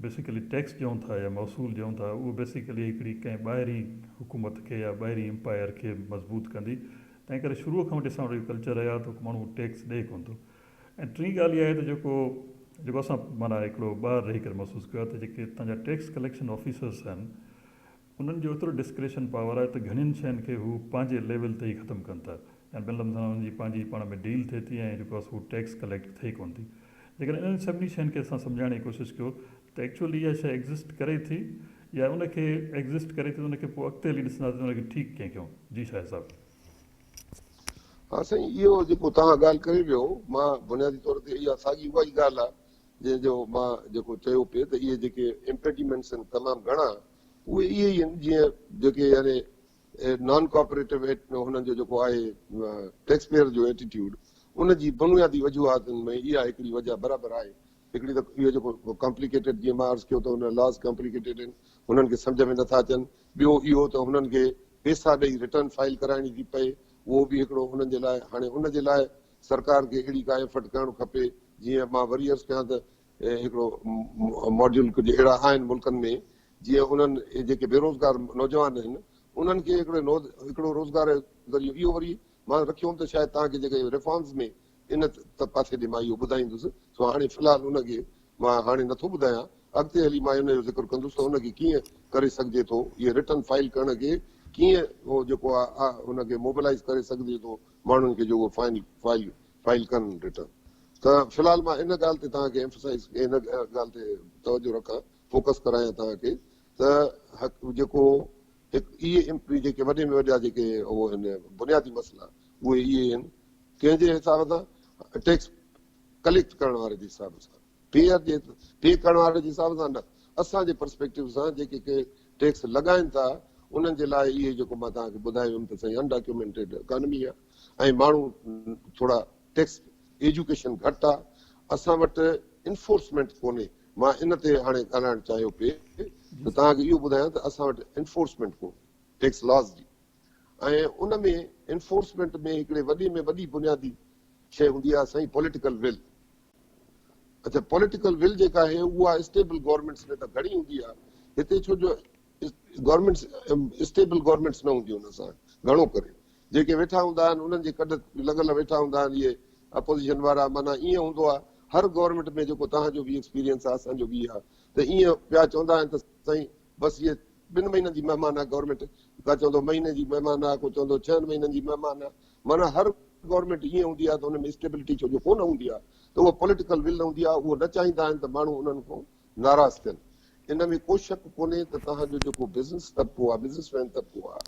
बेसिकली टैक्स ॾियूं था या महसूल ॾियूं था उहो बेसिकली हिकिड़ी कंहिं ॿाहिरीं हुकूमत खे या ॿाहिरीं एम्पायर खे मज़बूत कंदी। तंहिं करे शुरूअ खां वठी असां वटि इहो कल्चर रहिया त माण्हू टैक्स ॾिए कोन थो। ऐं टी ॻाल्हि इहा आहे त जेको असां माना हिकिड़ो ॿाहिरि रही करे महसूसु कयो आहे त जेके तव्हांजा टैक्स कलेक्शन ऑफिसर्स आहिनि उन्हनि जो एतिरो डिस्क्रेशन पावर आहे त घणियुनि शयुनि खे हू पंहिंजे लेवल ते ई ख़तमु कनि था ऐं ॿियनि सां हुनजी पंहिंजी पाण में डील थिए थी ऐं जेको आहे हू टैक्स कलेक्ट थिए कोन थी। जेकॾहिं इन्हनि सभिनी शयुनि खे असां सम्झाइण जी कोशिशि कयो त एक्चुअली इहा शइ एग्ज़िस्ट करे थी या उनखे एग्ज़िस्ट करे थी त उनखे पोइ अॻिते हली ॾिसंदासीं उनखे ठीकु कीअं कयूं। जी शायदि साहिबु। हाँ साईं, इहो जेको तव्हां ॻाल्हि करे वियो, मां बुनियादी तौर ते इहा साॻी उहा ई ॻाल्हि आहे जंहिंजो मां जेको चयो पिए त इहे जेके इम्पेडिमेंट्स आहिनि तमामु घणा, उहे इहे ई आहिनि जीअं जेके यानी नॉन कोऑपरेटिव हुननि जो जेको आहे टैक्स पेयर जो एटीट्यूड, उनजी बुनियादी वजूहातुनि में इहा हिकिड़ी वजह बराबरि आहे। हिकिड़ी त इहो जेको कॉम्प्लिकेटेड, जीअं मां अर्ज़ु कयो त हुन लॉस कॉम्प्लिकेटेड आहिनि, हुननि खे सम्झ में नथा अचनि। ॿियो इहो त हुननि खे पैसा ॾेई रिटर्न फाइल कराइणी थी पए, उहो बि हिकिड़ो हुननि जे लाइ, हाणे हुन जे लाइ सरकार खे अहिड़ी का एफर्ट करणु खपे। जीअं मां वरी अर्ज़ु कयां त हिकिड़ो मॉड्यूल कुझु अहिड़ा आहिनि मुल्कनि में जीअं उन्हनि जेके बेरोज़गार नौजवान आहिनि उन्हनि खे हिकिड़ो रोज़गार ज़रियो इहो वरी मां रखियो हुउमि त शायदि तव्हांखे जेके रिफॉर्म्स में इन पासे ॾे मां इहो ॿुधाईंदुसि। सो हाणे फ़िलहालु उनखे मां हाणे नथो ॿुधायां, अॻिते हली मां इन जो ज़िक्र कंदुसि त उनखे कीअं करे सघिजे थो, इहे रिटर्न फाइल करण खे कीअं उहो जेको आहे हुनखे मोबिलाइज़ करे सघिजे थो माण्हुनि खे जो उहो फाइल कनि रिटर्न। त फ़िलहालु मां इन ॻाल्हि ते तव्हांखे एम्फसाइज़ इन ॻाल्हि ते तवजो रखां, फोकस करायां तव्हांखे त जेको इहे जेके वॾे में वॾा जेके उहो आहिनि बुनियादी मसइला उहे इहे आहिनि कंहिंजे हिसाब सां टैक्स कलेक्ट करण वारे जे हिसाब सां, पे करण वारे जे हिसाब सां न, असांजे पर्सपेक्टिव सां जेके टैक्स लॻाइनि था उन्हनि जे लाइ इहे जेको मां तव्हांखे ॿुधायो हुयुमि त साईं अनडॉक्यूमेंटेड इकोनॉमी आहे ऐं माण्हू थोरा टैक्स एजुकेशन घटि आहे। असां वटि इन्फोर्समेंट कोन्हे। मां इन ते हाणे ॻाल्हाइणु चाहियो पिए त तव्हांखे इहो ॿुधायां त असां वटि इन्फोर्समेंट कोन्हे टैक्स लॉस जी, ऐं उन में इन्फोर्समेंट में हिकिड़े वॾे में वॾी बुनियादी शइ हूंदी आहे साईं पॉलिटिकल विल। अच्छा, पॉलिटिकल विल जेका आहे उहा स्टेबल गवर्नमेंट्स में त घणी हूंदी आहे, हिते छो जो गवर्नमेंट्स स्टेबल गवर्नमेंट्स न हूंदियूं हुन सां घणो करे, जेके वेठा हूंदा आहिनि उन्हनि जे कॾ लॻल वेठा हूंदा आहिनि इहे अपोज़िशन वारा। माना ईअं हूंदो आहे हर गवर्नमेंट में, जेको तव्हांजो बि एक्सपीरियंस आहे असांजो बि आहे, त ईअं पिया चवंदा आहिनि त साईं बसि इहे 2 महीननि जी महिमान आहे गवर्नमेंट, का चवंदो महीने जी महिमान आहे, को चवंदो 6 महीननि जी महिमान आहे। माना हर गवर्नमेंट ईअं हूंदी आहे त हुन में स्टेबिलिटी छो जो कोन हूंदी आहे, त उहा पॉलिटिकल विल न हूंदी आहे, उहो न चाहींदा आहिनि त माण्हू उन्हनि खां नाराज़ थियनि। इन में को शक कोन्हे त तव्हांजो जेको बिज़नेस तबको आहे, बिज़नेसमैन तबको आहे,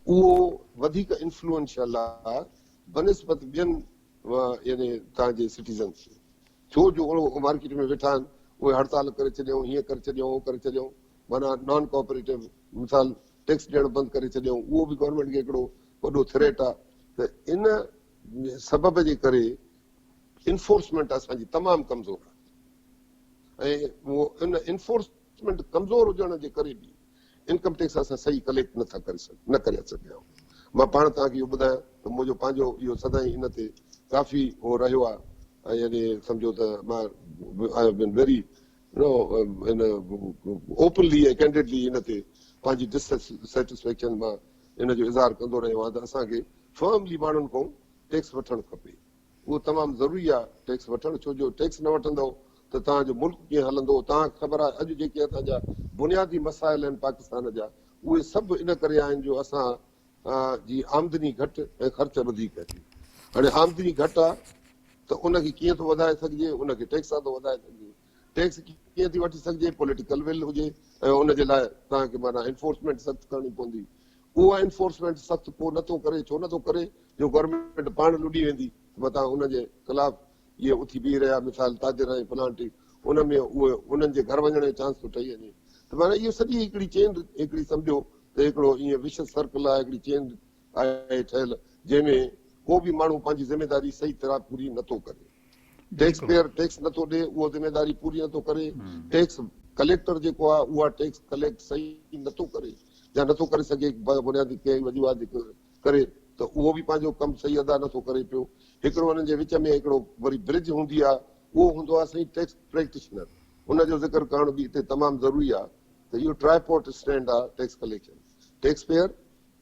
उहो वधीक इन्फ्लुएंशियल आहे बनिस्बत ॿियनि यानी तव्हांजे सिटीज़न्स। छो जो मार्केट में वेठा आहिनि, उहे हड़ताल करे छॾियऊं, हीअं करे छॾियऊं, उहो करे छॾियऊं, माना नॉन कोऑपरेटिव मिसाल टैक्स ॾियणु बंदि करे छॾियऊं, उहो बि गवर्नमेंट खे हिकिड़ो वॾो थ्रेट आहे। त इन सबब जे करे इन्फोर्समेंट असांजी तमामु कमज़ोर आहे ऐं उहो इन इन्फोर्समेंट कमज़ोर हुजण जे करे बि इनकम टैक्स असां सही कलेक्ट न करे सघिया आहियूं। मां पाण तव्हांखे इहो ॿुधायां त मुंहिंजो पंहिंजो इहो सदाईं इन ते काफ़ी उहो रहियो आहे ऐं यानी सम्झो त मां I have been very openly ऐं कैंडिडली इन ते पंहिंजी डिससेटिस्फेक्शन मां इन जो इज़हार कंदो रहियो आहे त असांखे फर्मली माण्हुनि खां टैक्स वठणु खपे। उहो तमामु ज़रूरी आहे टैक्स वठणु, छो जो टैक्स न वठंदव त तव्हांजो मुल्क कीअं हलंदो। तव्हांखे ख़बर आहे अॼु जेके असांजा बुनियादी मसाइल आहिनि पाकिस्तान जा, उहे सभु इन करे आहिनि जो असां जी आमदनी घटि ऐं ख़र्च वधीक आहे। हाणे आमदनी घटि आहे त उनखे कीअं थो वधाए सघिजे, उनखे टैक्स सां थो वधाए सघिजे। टैक्स कीअं थी वठी सघिजे, पॉलिटिकल विल हुजे ऐं उनजे लाइ तव्हांखे माना इन्फोर्समेंट सख़्तु करणी पवंदी। उहा इन्फोर्समेंट सख़्तु को नथो करे, छो नथो करे, जो गवर्नमेंट पाण लुॾी वेंदी मथां उनजे ख़िलाफ़ इहे उथी बीह रहिया मिसाल ताजिर ऐं प्लांट, उन में उहे उन्हनि जे घर वञण जो चांस थो ठही वञे। त माना इहो सॼी हिकिड़ी चेन हिकिड़ी सम्झो त हिकिड़ो ईअं विशेष सर्कल आहे, हिकिड़ी चेन आहे ठहियल, जंहिंमें को बि माण्हू पंहिंजी ज़िमेदारी सही तरह पूरी नथो करे। टैक्स पेयर टैक्स नथो ॾे, उहो ज़िमेदारी पूरी नथो करे। टैक्स कलेक्टर जेको आहे उहा टैक्स कलेक्ट सही नथो करे या नथो करे सघे बुनियादी कंहिं वजूहात करे, त उहो बि पंहिंजो कमु सही अदा नथो करे पियो। हिकिड़ो हुननि जे विच में हिकिड़ो वरी ब्रिज हूंदी आहे, उहो हूंदो आहे साईं टैक्स प्रैक्टिशनर, उनजो ज़िक्र करण बि हिते तमामु ज़रूरी आहे। त इहो ट्राईपोर्ट स्टैंड आहे tax collection, tax payer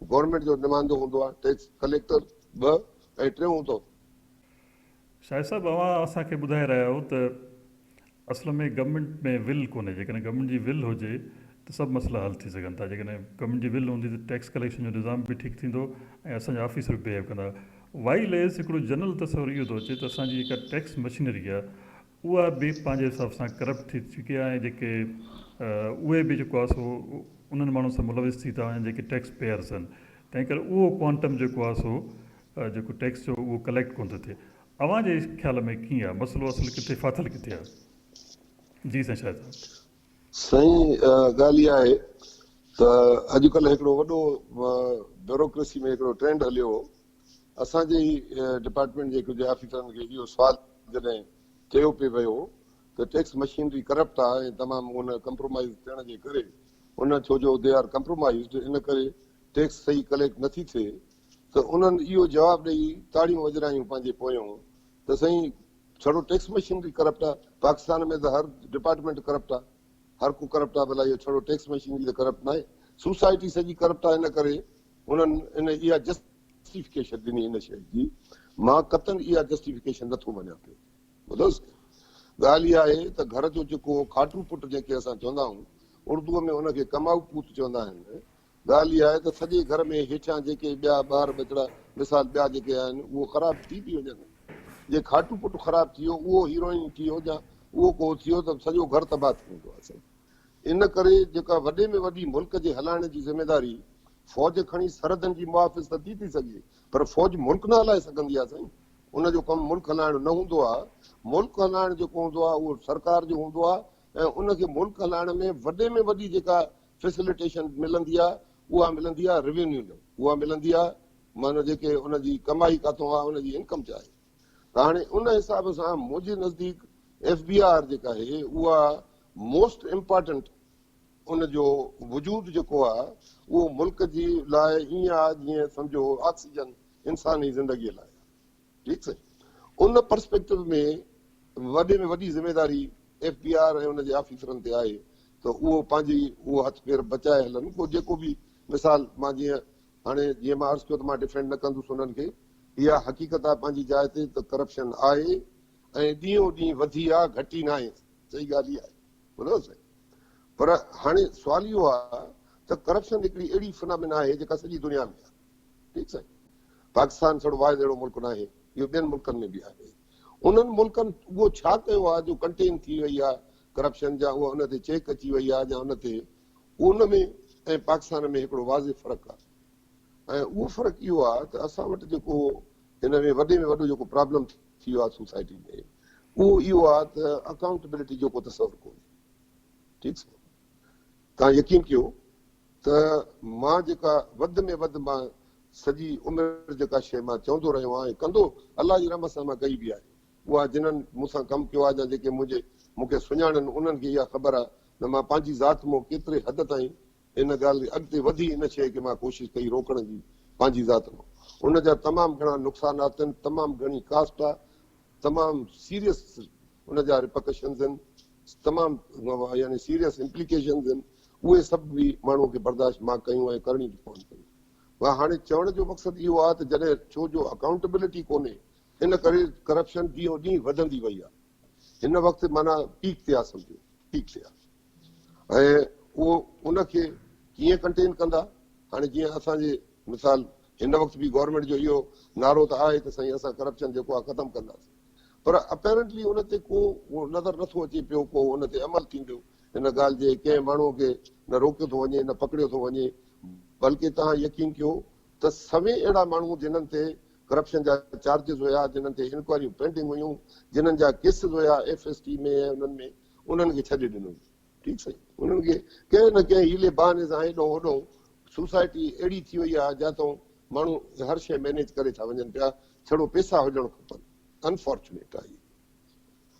government जो नुमाइंदो हूंदो आहे, टैक्स कलेक्टर ॿ, ऐं टियों हूंदो। शाहिद साहिबु अवां असांखे ॿुधाए रहिया आहियो त असल में गवर्नमेंट में विल कोन्हे। जेकॾहिं गवर्नमेंट जी विल हुजे त सभु मसइला हल थी सघनि था। जेकॾहिं गवर्नमेंट जी विल हूंदी त टैक्स कलेक्शन जो निज़ाम बि ठीकु थींदो ऐं असांजा ऑफिसर बि बिहेव कंदा। वाइल एज़ हिकिड़ो जनरल तस्वर इहो थो अचे त असांजी जेका टैक्स मशीनरी आहे उहा बि पंहिंजे हिसाब सां करप्ट थी चुकी आहे ऐं जेके उहे बि जेको आहे सो उन्हनि माण्हुनि सां मुलविस थी था वञनि जेके टैक्स पेयर्स आहिनि। तंहिं करे उहो क्वांटम जेको आहे सो जेको टैक्स जो उहो कलेक्ट कोन थो थिए। अव्हां जे ख़्याल में कीअं आहे मसइलो, असुल किथे फाथल किथे आहे? जी साईं शाहिद साईं ॻाल्हि इहा आहे त अॼुकल्ह हिकिड़ो वॾो ब्यूरोक्रेसी में हिकिड़ो ट्रेंड हलियो हो। असांजे ई डिपार्टमेंट जे कुझु ऑफिसरनि खे इहो सुवालु जॾहिं कयो पियो वियो त टैक्स मशीनरी करप्ट आहे ऐं तमामु उन कंप्रोमाइज़ थियण जे करे उन छो जो दे आर कंप्रोमाइज़ड, इन करे टैक्स सही कलेक्ट नथी थिए, त उन्हनि इहो जवाबु ॾेई ताड़ियूं वॼरायूं पंहिंजे पोयों त साईं छड़ो टैक्स मशीनरी करप्ट आहे, पाकिस्तान में त हर डिपार्टमेंट करप्ट आहे, हर को करप्ट आहे, भला इहो छड़ो टैक्स मशीनरी त करप्ट न आहे, सोसाइटी सॼी करप्ट आहे। इन करे उन्हनि इन इहा जस्टिफिकेशन ॾिनी इन शइ जी। मां कतन इहा जस्टिफिकेशन नथो मञा पियो। ॿुधोसि, ॻाल्हि इहा आहे त घर जो जेको खाटू पुट जेके असां चवंदा आहियूं, उर्दूअ में हुनखे कमाऊ पूत चवंदा आहिनि। ॻाल्हि इहा आहे त सॼे घर में हेठां जेके ॿिया ॿार बचड़ा मिसाल ॿिया जेके आहिनि उहो ख़राब थी वञनि। जे खाटू पुट ख़राब थी वियो, उहो हीरोइन थी वियो या उहो को थियो त सॼो घर तबाह थी वेंदो आहे। इन करे जेका वॾे में वॾी मुल्क जे हलाइण जी ज़िमेदारी फ़ौज खणी सरहदनि जी मुहाफ़िज़ त थी सघे, पर फ़ौज मुल्क न हलाए सघंदी आहे साईं। उनजो कमु मुल्क हलाइण न हूंदो आहे। मुल्क हलाइण जेको हूंदो आहे उहो सरकार जो हूंदो आहे, ऐं उनखे मुल्क हलाइण में वॾे में वॾी जेका फैसिलिटेशन मिलंदी आहे उहा मिलंदी आहे रेवेन्यू जो, उहा मिलंदी आहे माना जेके उनजी कमाई काथो आहे, उनजी इनकम छा आहे। त हाणे उन हिसाब सां मुंहिंजे नज़दीक FBR जेका आहे उहा मोस्ट इम्पॉर्टेंट, उनजो वजूद जेको आहे उहो मुल्क जी लाइ ईअं आहे जीअं सम्झो ऑक्सीजन इंसानी ज़िंदगीअ लाइ। ठीकु साईं, उन पर्सपेक्टिव में वॾे में वॾी ज़िमेदारी FBR ऐं उनजे ऑफिसरनि ते आहे त उहो पंहिंजी उहो हथ पेर बचाए हलनि। को जेको बि मिसाल मां जीअं हाणे जीअं मां अर्ज़ु कयो त मां डिफेंड न कंदुसि उन्हनि खे, इहा हक़ीक़त आहे पंहिंजी जाइ ते त करप्शन आहे ऐं ॾींहों ॾींहुं वधी आहे, घटी न आहे। सही ॻाल्हि इहा आहे, ॿुधो साईं। पर हाणे सुवाल इहो आहे त करप्शन हिकिड़ी अहिड़ी फिनामिना आहे जेका सॼी दुनिया में आहे। ठीकु साईं, पाकिस्तान छड़ो वाहिद अहिड़ो मुल्क न आहे, इहो ॿियनि मुल्कनि में बि आहे। उन्हनि मुल्कनि उहो छा कयो आहे जो कंटेन थी वई आहे करप्शन, जा उहा उन ते चेक अची वई आहे या उन ते, उन में ऐं पाकिस्तान में हिकिड़ो वाज़े फ़र्क़ु आहे। ऐं उहो फ़र्क़ु इहो आहे त असां वटि जेको हिन में वॾे में वॾो जेको प्रॉब्लम थी वियो आहे सोसाइटी में, उहो इहो आहे त अकाउंटेबिलिटी जो को तसवुरु कोन्हे। ठीकु साईं, तव्हां यकीन कयो त मां जेका वधि में वधि मां सॼी उमिरि जेका शइ मां चवंदो रहियो आहियां कंदो, अलाह जी रहमत सां मां कई बि आहे, उहा जिन्हनि मूंसां कमु कयो आहे या जेके मूंखे सुञाणनि उन्हनि खे इहा ख़बर आहे त मां पंहिंजी ज़ात मां केतिरे हद ताईं इन ॻाल्हि अॻिते वधी इन शइ खे मां कोशिशि कई रोकण जी पंहिंजी ज़ात मां। उन जा तमामु घणा नुक़सानात आहिनि, तमामु घणी कास्ट आहे, तमामु सीरियस उन जा रिपकशन्स आहिनि, तमामु यानी सीरियस इम्प्लीकेशन्स आहिनि। उहे सभु बि माण्हूअ खे बर्दाश्त मां कयूं ऐं करणी बि कोन कयूं। मां हाणे चवण जो मक़सदु इहो आहे त जॾहिं छो जो अकाउंटेबिलिटी कोन्हे इन करे करप्शन ॾींहों ॾींहुं वधंदी वई आहे। हिन वक़्तु माना पीक ते आहे, सम्झो पीक ते आहे, ऐं उहो उनखे कीअं कंटेन कंदा। हाणे जीअं असांजे मिसाल हिन वक़्तु बि गवर्नमेंट जो इहो नारो त आहे त साईं असां करप्शन जेको आहे ख़तमु कंदासीं, पर अपेरेंटली उन ते को नज़र नथो अचे पियो, को उन ते अमल थींदो हिन ॻाल्हि जे कंहिं माण्हूअ खे न रोकियो थो वञे न पकड़ियो थो वञे। बल्कि तव्हां यकीन कयो त सभई अहिड़ा माण्हू जिन्हनि ते करप्शन जा चार्जिस हुया, जिन्हनि ते इंक्वायरियूं पेंडिंग हुयूं, जिन्हनि जा केसिस हुया FST में ऐं उन्हनि में, उन्हनि खे छॾे ॾिनो। ठीकु साईं, उन्हनि खे कंहिं न कंहिं हीले बहाने सां हेॾो होॾो सोसाइटी अहिड़ी थी वई आहे जितां माण्हू हर शइ मैनेज करे था वञनि पिया, छड़ो पैसा हुजणु खपनि। अनफॉर्चुनेट आहे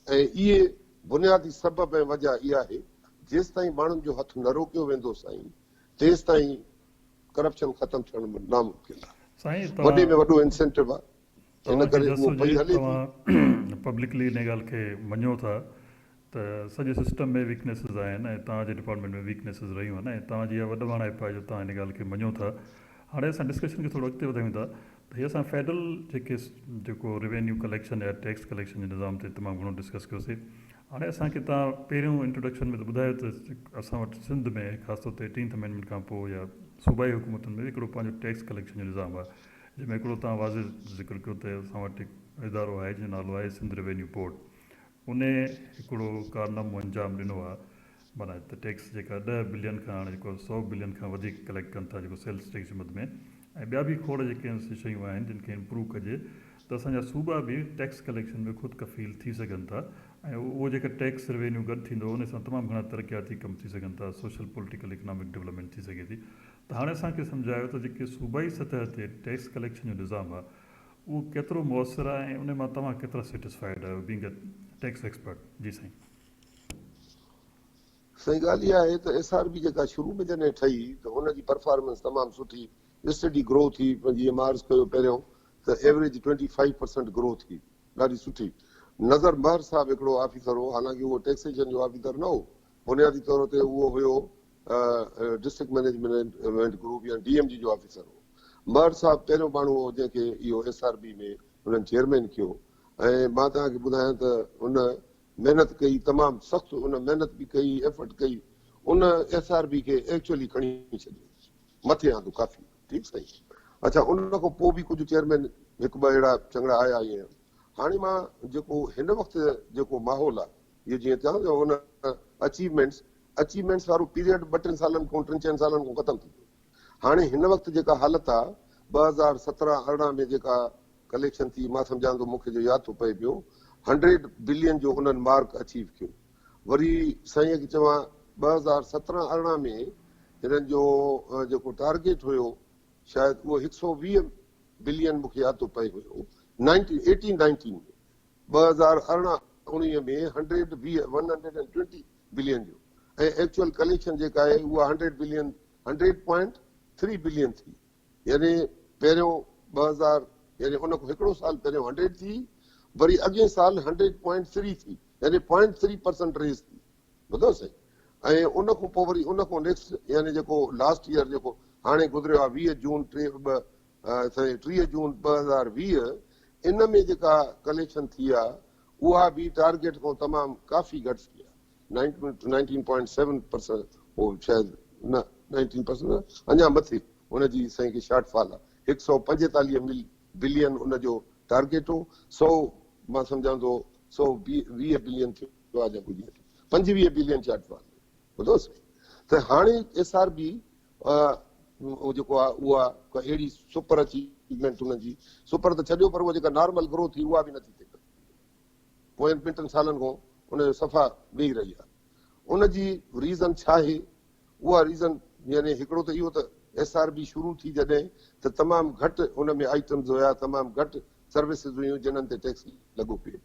ऐं इहे बुनियादी सबब ऐं वजह इहा आहे, जेसि ताईं माण्हुनि जो हथु न रोकियो वेंदो साईं, तेसि ताईं करप्शन ख़तमु थियण नामुमकिन आहे। साईं वॾे में वॾो इंसेंटिव आहे, इन करे उहो पई हले थी। तव्हां पब्लिकली इन ॻाल्हि खे मञो था त सॼे सिस्टम में वीकनेसिस आहिनि ऐं तव्हांजे डिपार्टमेंट में वीकनेसिस रहियूं आहिनि ऐं तव्हांजी इहा वॾ आहे पाए जो तव्हां इन ॻाल्हि खे मञो था। हाणे असां डिस्कशन खे थोरो अॻिते वधायूं था त हीअ असां फेडरल जेको रेवेन्यू कलेक्शन या टैक्स कलेक्शन जे निज़ाम ते तमामु घणो डिस्कस कयोसीं। हाणे असांखे तव्हां पहिरियों इंट्रोडक्शन में त ॿुधायो त असां वटि सिंध में ख़ासि तौर ते 18th अमेंडमेंट खां पोइ या सूबाई हुकूमतुनि में हिकिड़ो पंहिंजो टैक्स कलेक्शन जो निज़ाम आहे, जंहिंमें हिकिड़ो तव्हां वाज़िह ज़िक्र कयो त असां वटि हिकु इदारो आहे जंहिंजो नालो आहे सिंध रेवेन्यू बोर्ड। उन हिकिड़ो कारनामो अंजाम ॾिनो आहे, माना त टैक्स जेका 10 बिलियन खां हाणे जेको 100 बिलियन खां वधीक कलेक्ट कनि था जेको सेल्स टैक्स जे मद में, ऐं ॿिया बि खोड़ जेके शयूं आहिनि जिन खे इम्प्रूव कजे त असांजा सूबा बि टैक्स कलेक्शन में ख़ुदि कफ़ील थी सघनि था ऐं उहो जेका टैक्स रेवेन्यू गॾु थींदो उन सां तमामु घणा तरक़ियाती कम थी सघनि था, सोशल पॉलिटिकल इकनॉमिक डेवलपमेंट थी सघे थी। त हाणे असांखे सम्झायो त जेके सूबाई सतह ते टैक्स कलेक्शन जो निज़ाम आहे उहो केतिरो मुयसर आहे ऐं उन मां तव्हां केतिरा सेटिस्फाइड आहियो बीइंग अ टैक्स एक्सपर्ट। जी साईं। सही ॻाल्हि इहा आहे त SRB जेका शुरू में जॾहिं ठही त हुनजी परफॉर्मेंस तमामु सुठी, स्टडी ग्रो थी। जीअं मार्च कयो पहिरियों त एवरेज 25% ग्रो थी, ॾाढी सुठी। नज़र महर साहब हिकिड़ो ऑफिसर हो, हालांकि उहो टैक्सेशन जो ऑफिसर न हो, बुनियादी तौर ते उहो हुयो डिस्ट्रिक्ट मैनेजमेंट ग्रुप या DMG जो ऑफिसर हो। महर साहब पहिरियों माण्हू हो जंहिंखे इहो SRB में हुननि चेयरमैन कयो ऐं मां तव्हांखे ॿुधायां त हुन महिनत कई, तमामु सख़्तु उन महिनत बि कई, एफर्ट कई, उन SRB खे एक्चुअली खणी छॾियो मथे आंदो काफ़ी। ठीकु साईं। अच्छा, उन खां पोइ बि कुझु चेयरमैन हिकु ॿ अहिड़ा चङड़ा आया आहिनि। हाणे मां जेको हिन वक़्तु जेको माहौल आहे, इहो जीअं चवां थो हुन अचीवमेंट्स वारो पीरियड 2-3 सालनि खां 3-4 सालनि खां ख़तमु थी वियो। हाणे हिन वक़्तु जेका हालत आहे 2017-18 में जेका कलेक्शन थी, मां सम्झां थो मूंखे जो यादि थो पए पियो 100 बिलियन जो उन्हनि मार्क अचीव कयो। वरी साईं खे चवां 2017-18 में हिननि जो जेको टारगेट हुयो शायदि उहो 120 बिलियन मूंखे यादि थो पए हुयो 18-19 में। 2018-19 में 120 बिलियन जो ऐं एक्चुअल कलेक्शन जेका आहे उहा 100.3 बिलियन थी। यानी पहिरियों 2000 यानी उन खां हिकिड़ो साल पहिरियों 100 थी, वरी अॻे साल 100.3 थी, यानी 0.3% रेस थी। ॿुधो साईं। ऐं उन खां पोइ वरी उन खां नेक्स्ट यानी जेको लास्ट ईयर जेको हाणे गुज़रियो आहे 30 जून 2020, इन में जेका कलेक्शन थी आहे उहा बि टारगेट खां तमामु काफ़ी घटि थी आहे। 19.7% हो शायदि न 19% अञा मथे हुनजी साईं खे शॉर्टफॉल आहे। 145 बिलियन उनजो टारगेट हो, 100 मां सम्झां थो 120 बिलियन थियो आहे जेको 25 बिलियन शॉर्टफॉल। ॿुधो साईं। त हाणे SRB जेको आहे उहा अहिड़ी सुपर अचीवमेंट हुनजी सुपर त छॾियो, पर उहा जेका नॉर्मल ग्रोथ थी उहा बि नथी थिए। पोयनि 2-3 सालनि खां उनजो सफ़ा वेही रही आहे। उनजी रीज़न छा आहे? उहा रीज़न यानी हिकिड़ो त इहो त SRB शुरू थी जॾहिं त तमामु घटि उन में आइटम्स हुया, तमामु घटि सर्विसिस हुयूं जिन्हनि ते टैक्स लॻो पिए।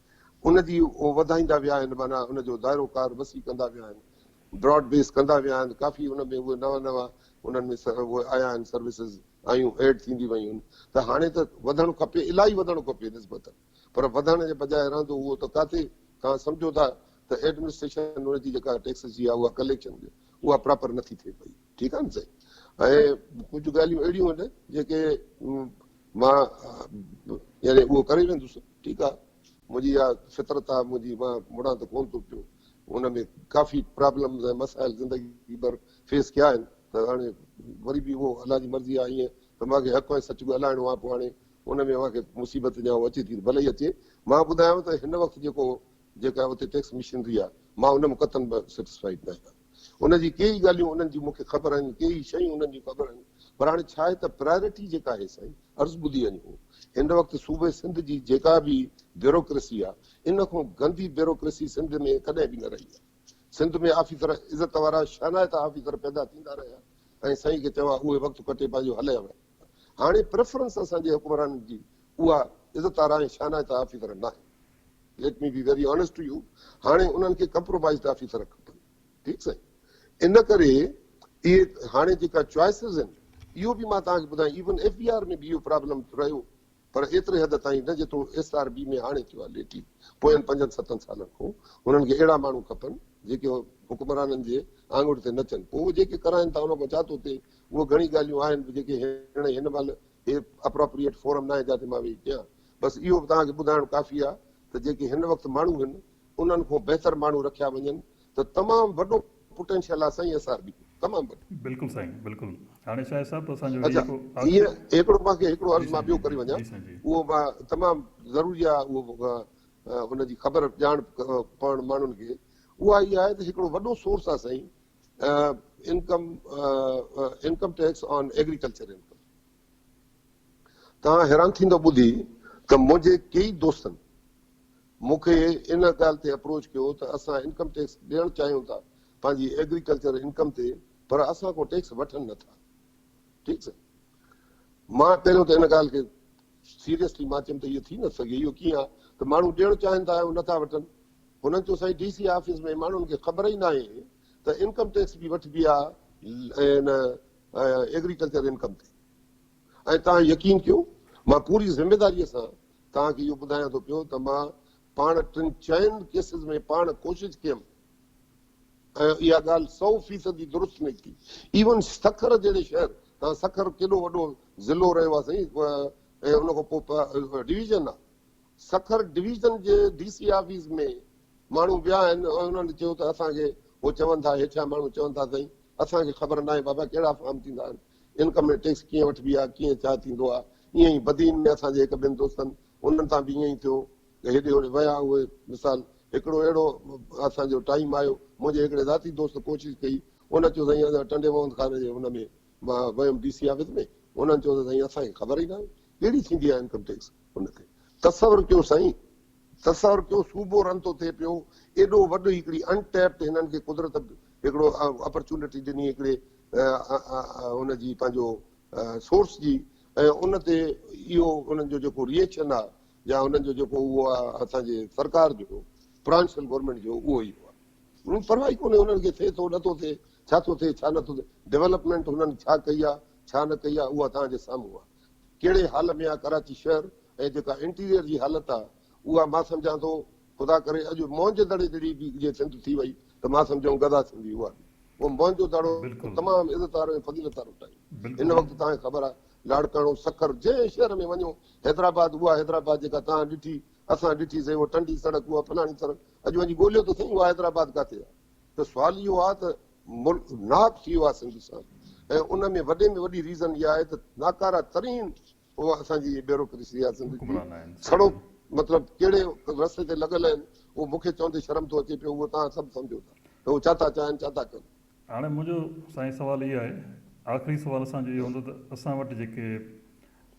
उनजी उहो वधाईंदा विया आहिनि, माना उनजो दाइरो कार वसी कंदा विया आहिनि, ब्रॉड बेस कंदा विया आहिनि। काफ़ी उन में उहे नवां उन्हनि में उहे आया आहिनि, सर्विसिस आयूं, एड थींदी वयूं आहिनि। त हाणे त वधणु खपे, इलाही वधणु खपे निस्बत, पर वधण जे बजाए रहंदो उहो त किथे तव्हां सम्झो था त एडमिनिस्ट्रेशन उनजी जेका टैक्स जी आहे उहा कलेक्शन उहा प्रॉपर नथी थिए पई। ठीकु आहे न साईं। ऐं कुझु ॻाल्हियूं अहिड़ियूं आहिनि जेके मां यानी उहो करे वेंदुसि। ठीकु आहे, मुंहिंजी इहा फितरत आहे मुंहिंजी, मां मुड़ां त कोन थो पियो। उन में काफ़ी प्रॉब्लम्स ऐं मसाइल ज़िंदगी भर फेस कया आहिनि। त हाणे वरी बि उहो अलाह जी मर्ज़ी आहे ईअं त मूंखे हक़ ऐं सच ॻाल्हाइणो आहे। पोइ हाणे उन में मूंखे मुसीबत या अचे थी भले ई अचे। मां ॿुधायांव त हिन वक़्तु जेका उते टैक्स मशीनरी आहे, मां उन में क़तन बि सेटिस्फाइड न आहियां। उनजी कई ॻाल्हियूं उन्हनि जी मूंखे ख़बर आहिनि, कई शयूं उन्हनि जी ख़बर आहिनि, पर हाणे छा आहे त प्रायोरिटी जेका आहे साईं, अर्ज़ु ॿुधी वञो, हिन वक़्तु सूबे सिंध जी जेका बि ब्यूरोक्रेसी आहे, इन खां गंदी ब्यूरोक्रेसी सिंध में कॾहिं बि न रही आहे। सिंध में ऑफिसर इज़त वारा शानायत ऑफिसर पैदा थींदा रहिया ऐं साईं खे चवा उहे वक़्तु कटे पंहिंजो हले विया। हाणे प्रेफरेंस असांजे हुकुमरान जी उहा इज़त वारा ऐं शानायत ऑफिसर न आहे। Let me be very honest to you. हाणे उन्हनि खे कंप्रोमाइज़्ड ऑफिसर खपनि। ठीकु साईं। इन करे इहे हाणे जेका चॉइसिस आहिनि इहो बि मां तव्हांखे ॿुधायां इवन FBR में बि इहो प्रॉब्लम रहियो पर एतिरे हद ताईं न जेतिरो SRB में हाणे थियो आहे लेटी पोयनि 5-7 सालनि खां। हुननि खे अहिड़ा माण्हू खपनि जेके हुकुमराननि जे आङुर ते नचनि। पोइ जेके कराइनि था उन खां छा थो थिए उहो घणी ॻाल्हियूं आहिनि जेके हिन महिल हे अप्रोप्रिएट फोरम न आहे जिते मां वेही कयां। बसि इहो तव्हांखे ॿुधाइणु काफ़ी आहे त जेके हिन वक़्तु माण्हू आहिनि उन्हनि खां बहितर माण्हू रखिया वञनि त तमामु वॾो पोटेंशियल आहे साईं SRB तमामु वॾो। बिल्कुलु साईं बिल्कुलु। हाणे छा आहे साहिबु असांजो अच्छा ईअं हिकिड़ो मूंखे हिकिड़ो अर्ज़ु मां ॿियो करे वञा उहो मां तमामु ज़रूरी आहे उहो उनजी ख़बर ॼाण पवणु माण्हुनि खे। उहा इहा आहे त हिकिड़ो वॾो सोर्स आहे साईं income tax on agriculture income. तव्हां हैरान थींदो ॿुधी त मुंहिंजे कई दोस्तनि मूंखे इन ॻाल्हि ते अप्रोच कयो त असां इनकम टैक्स ॾियणु चाहियूं था पंहिंजी एग्रीकल्चर इनकम ते पर असां को टैक्स वठनि नथा। ठीकु आहे। मां पहिरियों त इन ॻाल्हि खे सीरियसली मां चयुमि त इहो थी न सघे। इहो कीअं आहे त माण्हू ॾियणु चाहिनि था ऐं नथा वठनि। हुननि चयो साईं DC ऑफिस में माण्हुनि खे ख़बर ई न आहे त इनकम टैक्स बि वठिबी आहे इन एग्रीकल्चर इनकम ते। ऐं तव्हां यकीन कयो मां पूरी ज़िमेदारीअ सां तव्हांखे इहो ॿुधायां थो पियो त मां पाण 4 केसिस में पाण कोशिशि कयमि ऐं इहा ॻाल्हि 100% दुरुस्त निकिती। इवन सखर जहिड़े शहर तव्हां सखर केॾो वॾो ज़िलो रहियो आहे साईं ऐं उन खां पोइ डिवीज़न आहे। सखर डिवीज़न जे DC ऑफिस में माण्हू विया आहिनि ऐं उन्हनि चयो त असांखे उहो चवनि था हेठियां माण्हू चवनि था साईं असांखे ख़बर न आहे बाबा कहिड़ा फॉर्म थींदा आहिनि इनकम में टैक्स कीअं वठिबी आहे कीअं छा थींदो आहे। ईअं ई बदीन में असांजे हिकु ॿिनि दोस्तनि उन्हनि सां बि ईअं ई थियो हेॾे होॾे विया उहे। मिसाल हिकिड़ो अहिड़ो असांजो टाइम आयो मुंहिंजे हिकिड़े ज़ाती दोस्त कोशिशि कई उन चयो साईं असां टंडे मोहम्मद खान जे हुन में मां वियुमि DC ऑफिस में उन्हनि चयो त साईं असांखे ख़बर ई न आहे कहिड़ी थींदी आहे इनकम टैक्स। हुनखे तसवर कयो साईं तसवर कयो सूबो रन थो थिए पियो एॾो वॾो हिकिड़ी अनटैप्ड हिननि खे कुदरत हिकिड़ो अपॉर्चुनिटी ॾिनी हिकिड़े हुनजी पंहिंजो सोर्स जी ऐं उन ते इहो उन्हनि जो जेको रिएक्शन आहे या उन्हनि जो जेको उहो आहे असांजे सरकार जो प्रोविंशियल गवर्नमेंट जो उहो ई आहे। परवाही कोन्हे उन्हनि खे थिए थो नथो थिए छा थो थिए छा नथो थिए। डेवलपमेंट हुननि छा कई आहे छा न कई आहे उहा तव्हांजे साम्हूं आहे। कहिड़े हाल में आहे कराची शहर ऐं जेका इंटीरियर जी हालत आहे उहा मां सम्झां थो ख़ुदा करे अॼु मौज दड़े जहिड़ी बि जे सिंध थी वई त मां सम्झां गदा थींदी उहा उहो मौज जो दड़ो तमामु इज़त वारो ऐं फज़ीलत वारो टाइम। इन वक़्तु तव्हांखे ख़बर आहे लाड़काणो सखर जंहिं शहर में वञो हैदराबाद उहा हैदराबाद जेका तव्हां ॾिठी असां ॾिठीसीं उहा टंडी सड़क उहा फलाणी सड़क अॼु वञी ॻोल्हियो त सही उहा हैदराबाद किथे आहे। त सुवाल इहो आहे त मुल्क नाक थी वियो आहे सिंध सां ऐं उन में वॾे में वॾी रीज़न इहा आहे त नाकारा तरीन उहा असांजी ब्यूरोक्रेसी आहे सिंध जी। छड़ो मतिलबु कहिड़े रस्ते ते लॻल आहिनि उहो मूंखे चवंदे शर्म थो अचे पियो उहो तव्हां सभु सम्झो था त उहो छा था चाहिनि छा था कनि। हाणे मुंहिंजो साईं सुवालु इहो आहे आख़िरी सुवालु असांजो इहो हूंदो त असां वटि जेके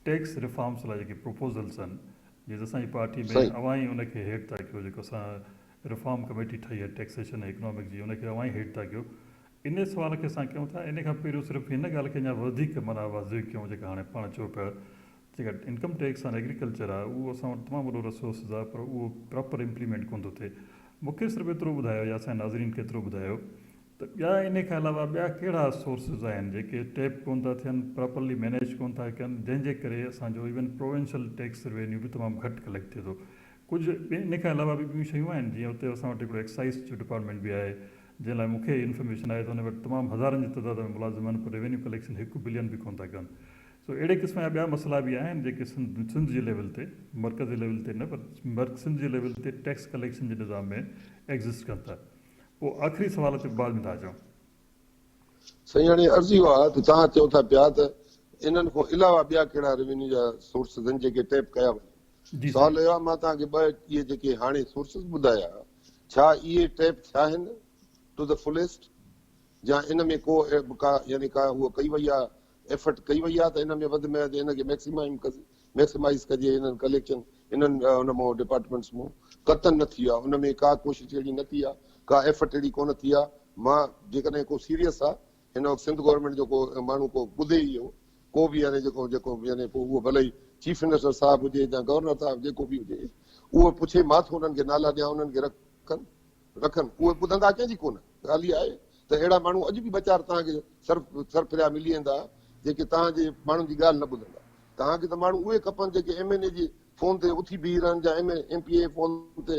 टैक्स रिफॉर्म्स लाइ जेके प्रपोज़ल्स आहिनि जीअं असांजी पार्टी में अवां ई उनखे हेठि था कयो जेको असां रिफॉर्म कमेटी ठही आहे टैक्सेशन इकनॉमिक जी उनखे अवां ई हेठि था कयो। इन सुवाल खे असां कयूं था इन खां पहिरियों सिर्फ़ु हिन ॻाल्हि खे अञा वधीक माना वाज़िब कयूं जेका हाणे पाण चयो पिया जेका इनकम टैक्स ऑन एग्रीकल्चर आहे उहो असां वटि तमामु वॾो रिसोर्सिस आहे पर उहो प्रॉपर इम्प्लीमेंट कोन थो थिए। मूंखे सिर्फ़ु एतिरो ॿुधायो या असांजे नाज़रीन खे एतिरो ॿुधायो त ॿिया इन खां अलावा ॿिया कहिड़ा सोर्सिस आहिनि जेके टैप कोन था थियनि प्रॉपरली मैनेज कोन था कनि जंहिंजे करे असांजो इवन प्रोविंशियल टैक्स रेवेन्यू बि तमामु घटि कलेक्ट थिए थो। कुझु इन खां अलावा बि ॿियूं शयूं आहिनि जीअं हुते असां वटि हिकिड़ो एक्साइज़ जो डिपार्टमेंट बि आहे जंहिं लाइ मूंखे इंफॉर्मेशन आहे त हुन वटि तमामु हज़ारनि जी तइदाद में मुलाज़िम आहिनि पर रेवेन्यू कलेक्शन 1 बिलियन बि कोन था कनि। सो अहिड़े क़िस्म जा ॿिया मसइला बि आहिनि जेके सिंध जे लेवल ते मर्कज़ी लेवल ते न पर सिंध जे लेवल ते टैक्स कलेक्शन जे निज़ाम में एग्ज़िस्ट कनि था। पोइ आख़िरी सुवाल ते बाद में था अचूं। साईं हाणे अर्ज़ी आहे त तव्हां चओ था पिया त इन्हनि खां अलावा ॿिया कहिड़ा रेवेन्यू जा सोर्सिस आहिनि जेके टैप कया वञनि। सुवाल इहो आहे मां तव्हांखे ॿ इहे जेके हाणे सोर्सिस ॿुधाया छा इहे टैप थिया आहिनि टू द फुलेस्ट या इन में को यानी का उहो कई वई आहे एफर्ट कई वई आहे त इन में वधि में वधि इनखे मैक्सिमाइज़ कजे इन्हनि कलेक्शन इन्हनि उन मां डिपार्टमेंट्स मां क़तन न थी आहे उन में का कोशिशि अहिड़ी न थी आहे का एफर्ट अहिड़ी कोन थी आहे। मां जेकॾहिं को सीरियस आहे हिन वक़्तु सिंध गवर्नमेंट जो को माण्हू को ॿुधे ई हो को बि यानी जेको यानी पोइ उहो भले ई चीफ मिनिस्टर साहिब हुजे या गवर्नर साहिब जेको बि हुजे उहो पुछे मां थो उन्हनि खे नाला ॾियां उन्हनि खे रखनि उहे ॿुधंदा कंहिंजी कोन। ॻाल्हि इहा आहे त अहिड़ा माण्हू अॼु बि वीचार तव्हांखे सरफिरिया मिली वेंदा जेके तव्हांजे माण्हुनि जी ॻाल्हि न ॿुधंदा। तव्हांखे त माण्हू उहे खपनि जेके MNA जे फोन ते उथी बीही रहनि या MPA फोन ते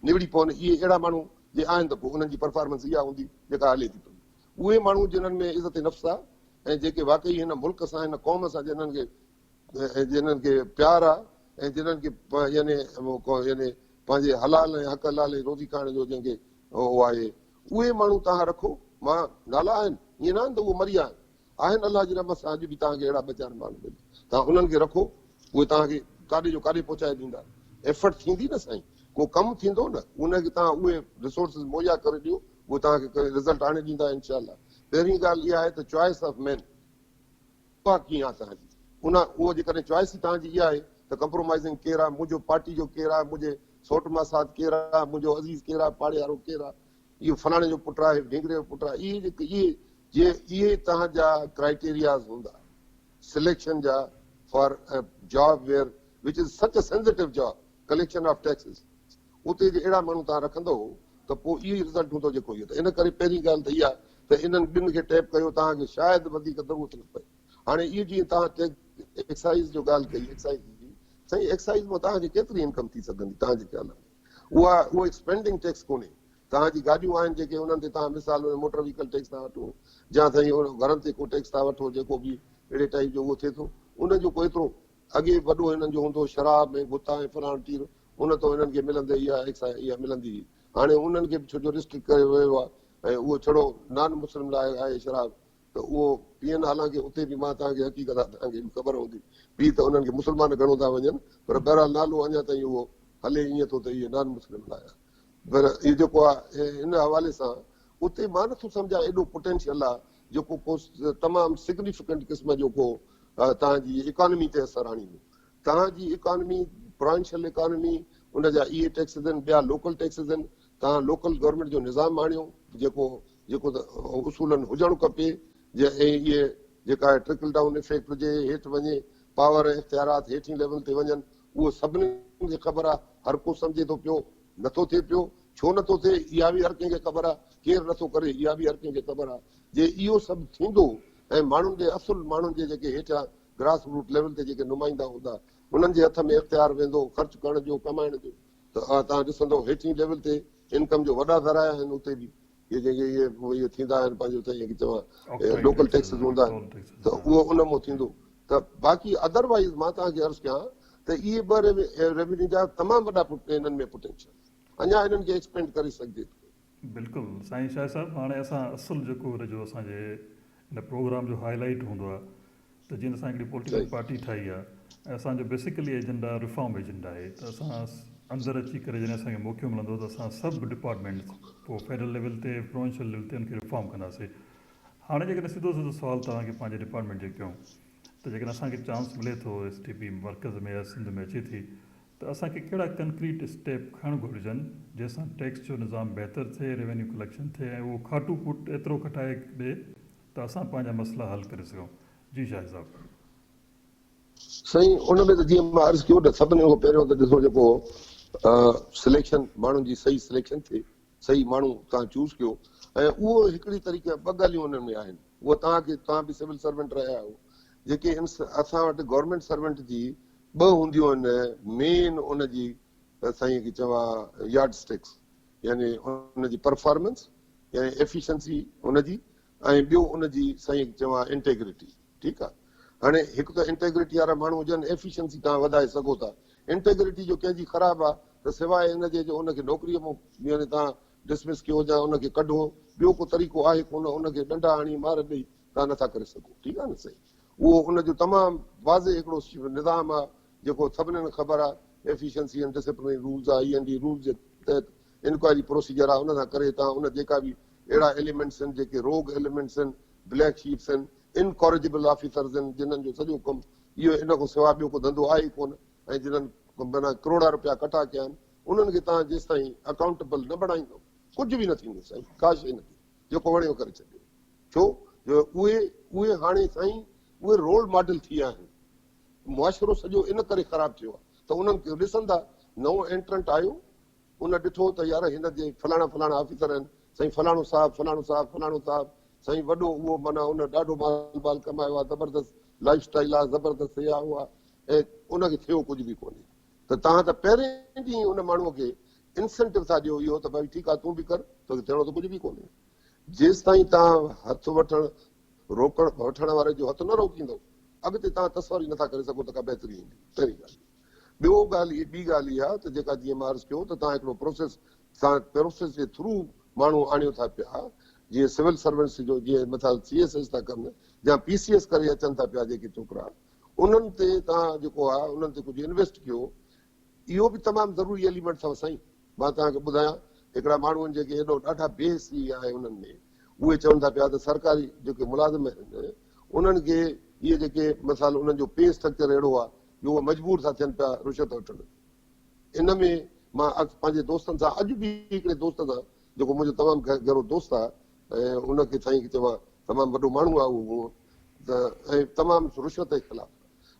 निबड़ी पवनि। इहे अहिड़ा माण्हू जे आहिनि त पोइ उन्हनि जी परफॉर्मेंस इहा हूंदी जेका हले थी पई। उहे माण्हू जिन्हनि में इज़त नफ़्स आहे ऐं जेके वाकई हिन मुल्क सां हिन क़ौम सां जिन्हनि खे प्यार आहे ऐं जिन्हनि खे यानी पंहिंजे हलाल ऐं हक़ हलाल रोज़ी खाइण जो जंहिंखे उहो आहे उहे माण्हू तव्हां रखो। मां नाला आहिनि ईअं न आहिनि त उहे मरी विया आहिनि अलाह जी रहमत सां अॼु बि तव्हांखे अहिड़ा ॿ चारि माण्हू मिले तव्हां उन्हनि खे रखो। उहे तव्हांखे काॾे जो काॾे पहुचाए ॾींदा। एफर्ट थींदी न साईं को कमु थींदो न उनखे तव्हां उहे रिसोर्सिस मुहैया करे ॾियो उहे तव्हांखे रिज़ल्ट आणे ॾींदा इनशाला। पहिरीं ॻाल्हि इहा आहे त चॉइस ऑफ मैन उहा कीअं आहे तव्हांजी उहो जेकॾहिं चॉइस ई तव्हांजी इहा आहे त कंप्रोमाइज़िंग केरु आहे मुंहिंजो पार्टी जो केरु आहे मुंहिंजे सौट मासाद केरु आहे मुंहिंजो अज़ीज़ केरु आहे पाड़े वारो केरु आहे इहो फलाणे जो पुटु आहे ढिंगरे जो पुटु आहे इहे तव्हांजा क्राइटेरियाज़ हूंदा सिलेक्शन जा for job where which is such a sensitive job collection of taxis उते जे अहिड़ा माण्हू तव्हां रखंदो त पोइ इहो ई रिज़ल्ट हूंदो जेको इहो। त इन करे पहिरीं ॻाल्हि त इहा त इन्हनि ॿिनि खे टैप कयो तव्हांखे शायदि वधीक ज़रूरत न पए। हाणे इहो जीअं तव्हां एक्साइज़ जो ॻाल्हि कई एक्साइज़ जी साईं एक्साइज़ मां तव्हांजी केतिरी इनकम थी सघंदी तव्हांजे ख़्याल में उहो एक्सपेंडिंग टैक्स कोन्हे। तव्हांजी गाॾियूं आहिनि जेके उन्हनि ते तव्हां मिसाल मोटर व्हीकल टैक्स था वठो या साईं घरनि ते को टैक्स था वठो जेको बि अहिड़े टाइप जो उहो थिए थो उनजो को एतिरो अॻे वॾो हिननि जो हूंदो शराब ऐं गुता ऐं फलाण तीर उन तो हिननि खे मिलंदे इहा मिलंदी हुई। हाणे उन्हनि खे बि छो जो रिस्ट्रिक्ट कयो वियो आहे ऐं उहो छड़ो नॉन मुस्लिम लाइ आहे शराब त उहो पीअनि। हालांकि उते बि मां तव्हांखे हक़ीक़त तव्हांखे ख़बर हूंदी पी त उन्हनि खे मुस्लमान घणो था वञनि पर बहरहाल नालो अञा ताईं उहो हले ईअं थो त इहे नॉन मुस्लिम लाइ आहे। पर इहो जेको आहे हिन हवाले सां उते मां नथो सम्झां एॾो पोटेंशियल आहे जेको को तमामु सिग्निफिकेंट क़िस्म जो को तव्हांजी इकोनॉमी ते असरु आणींदो। तव्हांजी इकोनॉमी प्रोविंशियल इकोनॉमी उनजा इहे टैक्सिस आहिनि ॿिया लोकल टैक्सिस आहिनि। तव्हां लोकल गवर्नमेंट जो निज़ाम आणियो जेको त उसूलनि हुजणु खपे ऐं इहे जेका आहे ट्रिकल डाउन इफेक्ट हुजे हेठि वञे पावर ऐं इख़्तियारात हेठि लेवल ते वञनि उहो सभिनी खे ख़बर आहे। हर को सम्झे थो पियो नथो थिए पियो छो नथो थिए इहा बि हर कंहिंखे ख़बर आहे। केरु नथो करे इहा बि हर कंहिंखे ख़बर आहे। जे इहो सभु थींदो ऐं माण्हुनि जे असुल माण्हुनि जे जेके हेठां ग्रास रूट लेवल ते जेके नुमाइंदा हूंदा उन्हनि जे हथ में इख़्तियार वेंदो ख़र्च करण जो कमाइण जो त तव्हां ॾिसंदो हेठि लेवल ते इनकम जो वॾा ज़राया आहिनि उते बि इहे जेके इहे थींदा आहिनि पंहिंजो चवां लोकल टैक्सिस हूंदा आहिनि त उहो उन मां थींदो। त बाक़ी अदरवाइज़ मां तव्हांखे अर्ज़ु कयां त इहे ॿ रेवेन्यू जा तमामु वॾा इन्हनि में पोटेंशियल अञा इन्हनि खे एक्सपेंड करे सघिजे थो। बिल्कुलु साईं शाह साहिबु हाणे असां असुलु जेको जो असांजे हिन प्रोग्राम जो हाईलाइट हूंदो आहे त जीअं असां हिकिड़ी पॉलिटिकल पार्टी ठाही आहे ऐं असांजो बेसिकली एजेंडा रिफॉर्म एजेंडा आहे त असां अंदरि अची करे जॾहिं असांखे मौक़ो मिलंदो त असां सभु डिपार्टमेंट्स पोइ फेडरल लेवल ते प्रोविंशियल लेवल ते उनखे रिफॉर्म कंदासीं। हाणे जेकॾहिं सिधो सुवालु तव्हांखे पंहिंजे डिपार्टमेंट जो कयूं त जेकॾहिं असांखे चांस मिले थो STP मर्कज़ में या सिंध में अचे थी त असांखे कहिड़ा कंक्रीट स्टेप खणणु घुरिजनि जंहिंसां टैक्स जो निज़ाम बहितरु थिए रेवेन्यू कलेक्शन थिए ऐं उहो खाटू कूट एतिरो कटाए ॾिए त असां पंहिंजा मसइला हल करे सघूं। जी शाह साहिबु साईं उन में त जीअं मां अर्ज़ु कयो न सभिनी खां पहिरियों त ॾिसो जेको सिलेक्शन माण्हुनि जी सही सिलेक्शन थिए सही माण्हू तव्हां चूज़ कयो ऐं उहो हिकिड़ी तरीक़े ॿ ॻाल्हियूं उन्हनि में आहिनि उहो तव्हां बि सिविल सर्वेंट रहिया आहियो जेके असां वटि गवर्नमेंट सर्वेंट जी ॿ हूंदियूं आहिनि मेन उनजी साईं खे चवां यार्ड स्टिक्स यानी उनजी परफॉर्मेंस यानी एफिशिएंसी उनजी ऐं ॿियो उनजी साईं खे चवां इंटेग्रिटी। ठीकु आहे हाणे हिकु त इंटेग्रिटी वारा माण्हू हुजनि एफिशिएंसी तव्हां वधाए सघो था। इंटेग्रिटी जो कंहिंजी ख़राबु आहे त सवाइ हिनजे जो उनखे नौकरीअ मां यानी तव्हां डिसमिस कयो या उनखे कढो ॿियो को तरीक़ो आहे कोन उनखे डंडा हणी मार ॾेई तव्हां नथा करे सघो। ठीकु आहे न साईं उहो उनजो तमामु वाज़े हिकिड़ो निज़ाम आहे जेको सभिनीनि खे ख़बर आहे एफिशिएंसी एंड डिसिप्लिनरी रूल्स आहे END रूल्स जे तहत इंक्वायरी प्रोसीजर आहे उन सां करे तव्हां उन जेका बि अहिड़ा एलिमेंट्स आहिनि जेके रोग एलिमेंट्स आहिनि ब्लैक शीप्स आहिनि इनकॉरिजिबल ऑफिसर्स आहिनि जिन्हनि जो सॼो कमु इहो इन खां सवाइ ॿियो को धंधो आहे ई कोन ऐं जिन्हनि माना करोड़ा रुपया कठा कया आहिनि उन्हनि खे तव्हां जेसि ताईं अकाउंटेबल न बणाईंदो कुझु बि न थींदो साईं, का शइ न थी, जेको वणियो करे छॾियो। छो जो उहे हाणे साईं उहे रोल मॉडल थी विया आहिनि। मुआशिरो सॼो इन करे ख़राब थियो आहे त उन्हनि खे ॾिसंदा, नओं एंट्रेंट आयो, उन ॾिठो त यार हिन जे फलाणा ऑफिसर आहिनि, साईं फलाणो साहब साईं वॾो उहो माना उन ॾाढो माल कमायो आहे, ज़बरदस्त लाइफ स्टाइल आहे, ज़बरदस्त इहा उहा, ऐं उनखे थियो कुझु बि कोन्हे। त तव्हां त पहिरें ॾींहुं उन माण्हूअ खे इंसेंटिव था ॾियो इहो त भई ठीकु आहे तूं बि कर, तोखे थियणो त कुझु बि कोन्हे। जेसि ताईं तव्हां हथु वठण वारे जो हथु न रोकींदो, अॻिते तव्हां तस्वरी नथा करे सघो त का बहितरी ईंदी। पहिरीं ॻाल्हि। ॿी ॻाल्हि इहा आहे त जेका जीअं मां अर्ज़ु कयो त तव्हां हिकिड़ो प्रोसेस जे थ्रू माण्हू आणियो था पिया, जीअं सिविल सर्वेंट्स जो, जीअं मथां CSS था कनि या PCS करे अचनि था पिया जेके छोकिरा, उन्हनि ते तव्हां जेको आहे उन्हनि ते कुझु इन्वेस्ट कयो, इहो बि तमामु ज़रूरी एलिमेंट अथव साईं। मां तव्हांखे ॿुधायां, हिकिड़ा माण्हू आहिनि जेके हेॾो ॾाढा बेहसी आहे उन्हनि में, उहे चवनि था पिया त सरकारी जेके मुलाज़िम आहिनि उन्हनि खे इहे जेके मिसाल उन्हनि जो पे स्ट्रक्चर अहिड़ो आहे जो उहे मजबूर था थियनि पिया रुशवत वठण। इन में मां पंहिंजे दोस्तनि सां, अॼु बि हिकिड़े दोस्त सां जेको मुंहिंजो तमामु गहरो दोस्त आहे, ऐं उनखे साईं चवां तमामु वॾो माण्हू आहे उहो, त ऐं तमामु रुशवत जे ख़िलाफ़,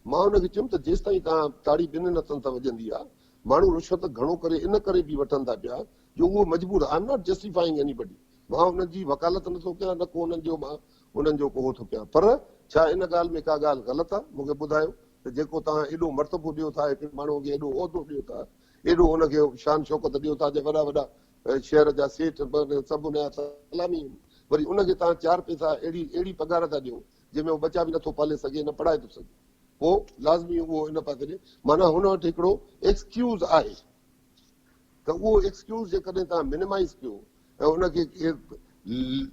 मां हुनखे चयुमि त जेसि ताईं तव्हां ताड़ी ॿिन्हिनि हथनि सां वॼंदी आहे, माण्हू रुशवत घणो करे इन करे बि वठनि था पिया जो उहो मजबूर आहे। I am not justifying anybody, मां हुननि जी वकालत नथो कयां, न को उन्हनि जो को थो कयां, पर छा इन ॻाल्हि में का ॻाल्हि ग़लति आहे? मूंखे ॿुधायो त जेको तव्हां एॾो मर्तबो ॾियो था हिकिड़े माण्हूअ खे, एॾो उहिदो ॾियो था, एॾो हुनखे शान शौक़त ॾियो था, वॾा वॾा शहर जा सेठ सभु हुनजा सलामी, वरी उनखे तव्हां 4 पैसा अहिड़ी पघार था ॾियो जंहिंमें उहो बचा बि नथो पाले सघे, न पढ़ाए थो सघे, पोइ लाज़मी उहो इन पासे ॾे। माना हुन वटि हिकिड़ो एक्सक्यूज़ आहे, त उहो एक्सक्यूज़ जेकॾहिं तव्हां मिनिमाइज़ कयो ऐं उनखे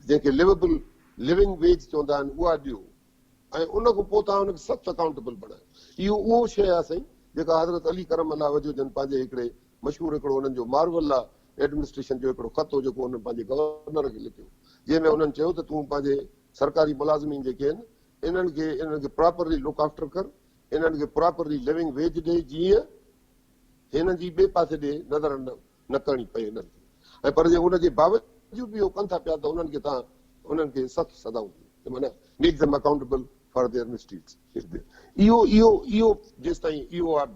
जेके लिविंग वेज चवंदा आहिनि उहा ॾियो, ऐं उन खां पोइ तव्हां हुनखे सख़्तु अकाउंटेबल बणायो। इहो उहो शइ आहे साईं जेका हज़रत अली करम अल्लाह वजो जन पंहिंजे हिकिड़े मशहूरु हिकिड़ो हुननि जो मार्वल एडमिनिस्ट्रेशन जो हिकिड़ो ख़त हो जेको हुननि पंहिंजे गवर्नर खे लिखियो, जंहिंमें हुननि चयो त तूं पंहिंजे सरकारी मुलाज़िमीन जेके आहिनि इन्हनि खे प्रॉपरली लुक आफ्टर कर, इन्हनि खे प्रॉपरली लिविंग वेज ॾे, जीअं हिननि जी ॿिए पासे ॾे नज़र न करणी पए हिननि खे। ऐं पर जे हुनजे बावजूद बि उहो कनि था पिया त उन्हनि खे तव्हां उन्हनि खे सख़्तु सदाऊं ॾियो, माना make them accountable for their mistakes. इहो जेसि ताईं इहो आहे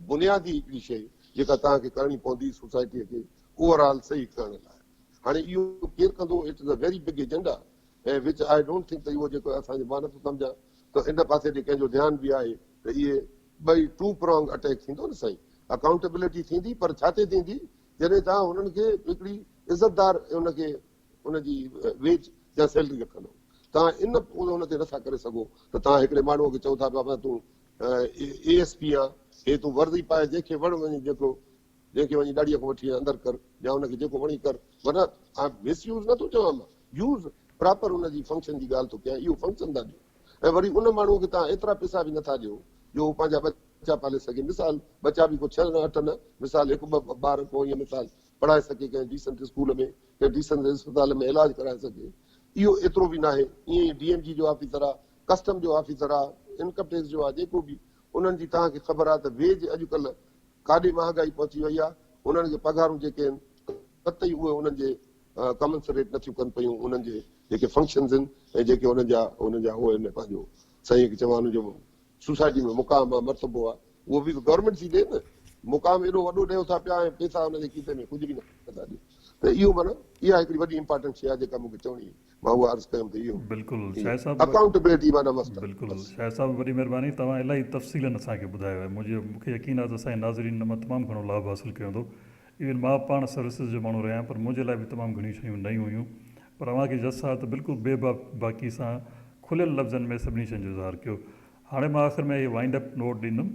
बुनियादी हिकिड़ी शइ जेका तव्हांखे करणी पवंदी सोसाइटीअ खे ओवरऑल सही करण लाइ। हाणे इहो केरु कंदो, it is a very big agenda, ऐं विच आई डोंट थिंक त इहो जेको असांजे मां नथो सम्झां त इन पासे ॾे कंहिंजो ध्यानु बि आहे त इहे ॿई टू प्रॉन्ग अटैक थींदो न साईं। अकाउंटेबिलिटी थींदी, पर छा ते थींदी, जॾहिं तव्हां हुननि खे हिकिड़ी इज़तदार हुनखे हुनजी वेज या सैलरी रखंदो। तव्हां इन हुन ते नथा करे सघो त तव्हां हिकिड़े माण्हूअ खे चओ था बाबा तूं ASP आहे, हे तूं वर्दी पाए, जंहिंखे वञी जंहिंखे वञी ॾाॾीअ खां वठी अंदरि कर, या हुनखे जेको वणी कर, माना मिसयूज़ नथो चवां मां, यूज़ प्रॉपर हुनजी फंक्शन जी ॻाल्हि थो कयां, इहो फंक्शन था ॾियो। ऐं वरी उन माण्हूअ खे तव्हां एतिरा पैसा बि नथा ॾियो जो हू पंहिंजा बच्चा पाले सघे। मिसाल बच्चा बि को 6 न 8 न, मिसाल 1-2 ॿार को ईअं मिसाल पढ़ाए सघे कंहिं डीसेंट स्कूल में, कंहिं डीसेंट अस्पताल में इलाज कराए सघे, इहो एतिरो बि न आहे। ईअं ई DMG जो ऑफिसर आहे, कस्टम जो ऑफिसर आहे, इनकम टैक्स जो आहे, जेको बि उन्हनि जी तव्हांखे ख़बर आहे त वेज अॼुकल्ह काॾे महांगाई पहुची वई आहे, उन्हनि खे पघारूं जेके आहिनि कतई उहे उन्हनि जे कमंसरेट नथियूं कनि पियूं, उन्हनि जे जेके फंक्शन्स आहिनि ऐं जेके उन्हनि जा उहे आहिनि पंहिंजो साईं खे चवां हुनजो सोसाइटी में मुक़ाम आहे, मर्तबो आहे, उहो बि गवर्नमेंट जी ॾे न। मुक़ाम एॾो वॾो ॾियो था पिया ऐं पैसा हुनजे खीसे में कुझु बि न था ॾियो। त इहो माना इहा हिकिड़ी वॾी इंपॉर्टेंट शइ आहे जेका मूंखे चवणी, मां उहा अर्ज़ु कयुमि त इहो बिल्कुलु शाह साहब, अकाउंटेबिलिटी माना मस्त। बिल्कुलु शाह साहब, वॾी महिरबानी, तव्हां इलाही तफ़सीलन असांखे ॿुधायो आहे। मूंखे यकीन आहे त असांजे नाज़रीन मां तमामु घणो लाभ हासिलु कयो हूंदो। इवन मां पाण सर्विसिस जो माण्हू रहियां, पर मुंहिंजे लाइ बि तमामु घणियूं शयूं नयूं हुयूं, पर अव्हांखे जस आहे त बिल्कुलु बाक़ी सां खुलियल लफ़्ज़नि में सभिनी शयुनि जो इज़हार कयो। हाणे मां आख़िर में इहे वाइंड अप नोट ॾींदुमि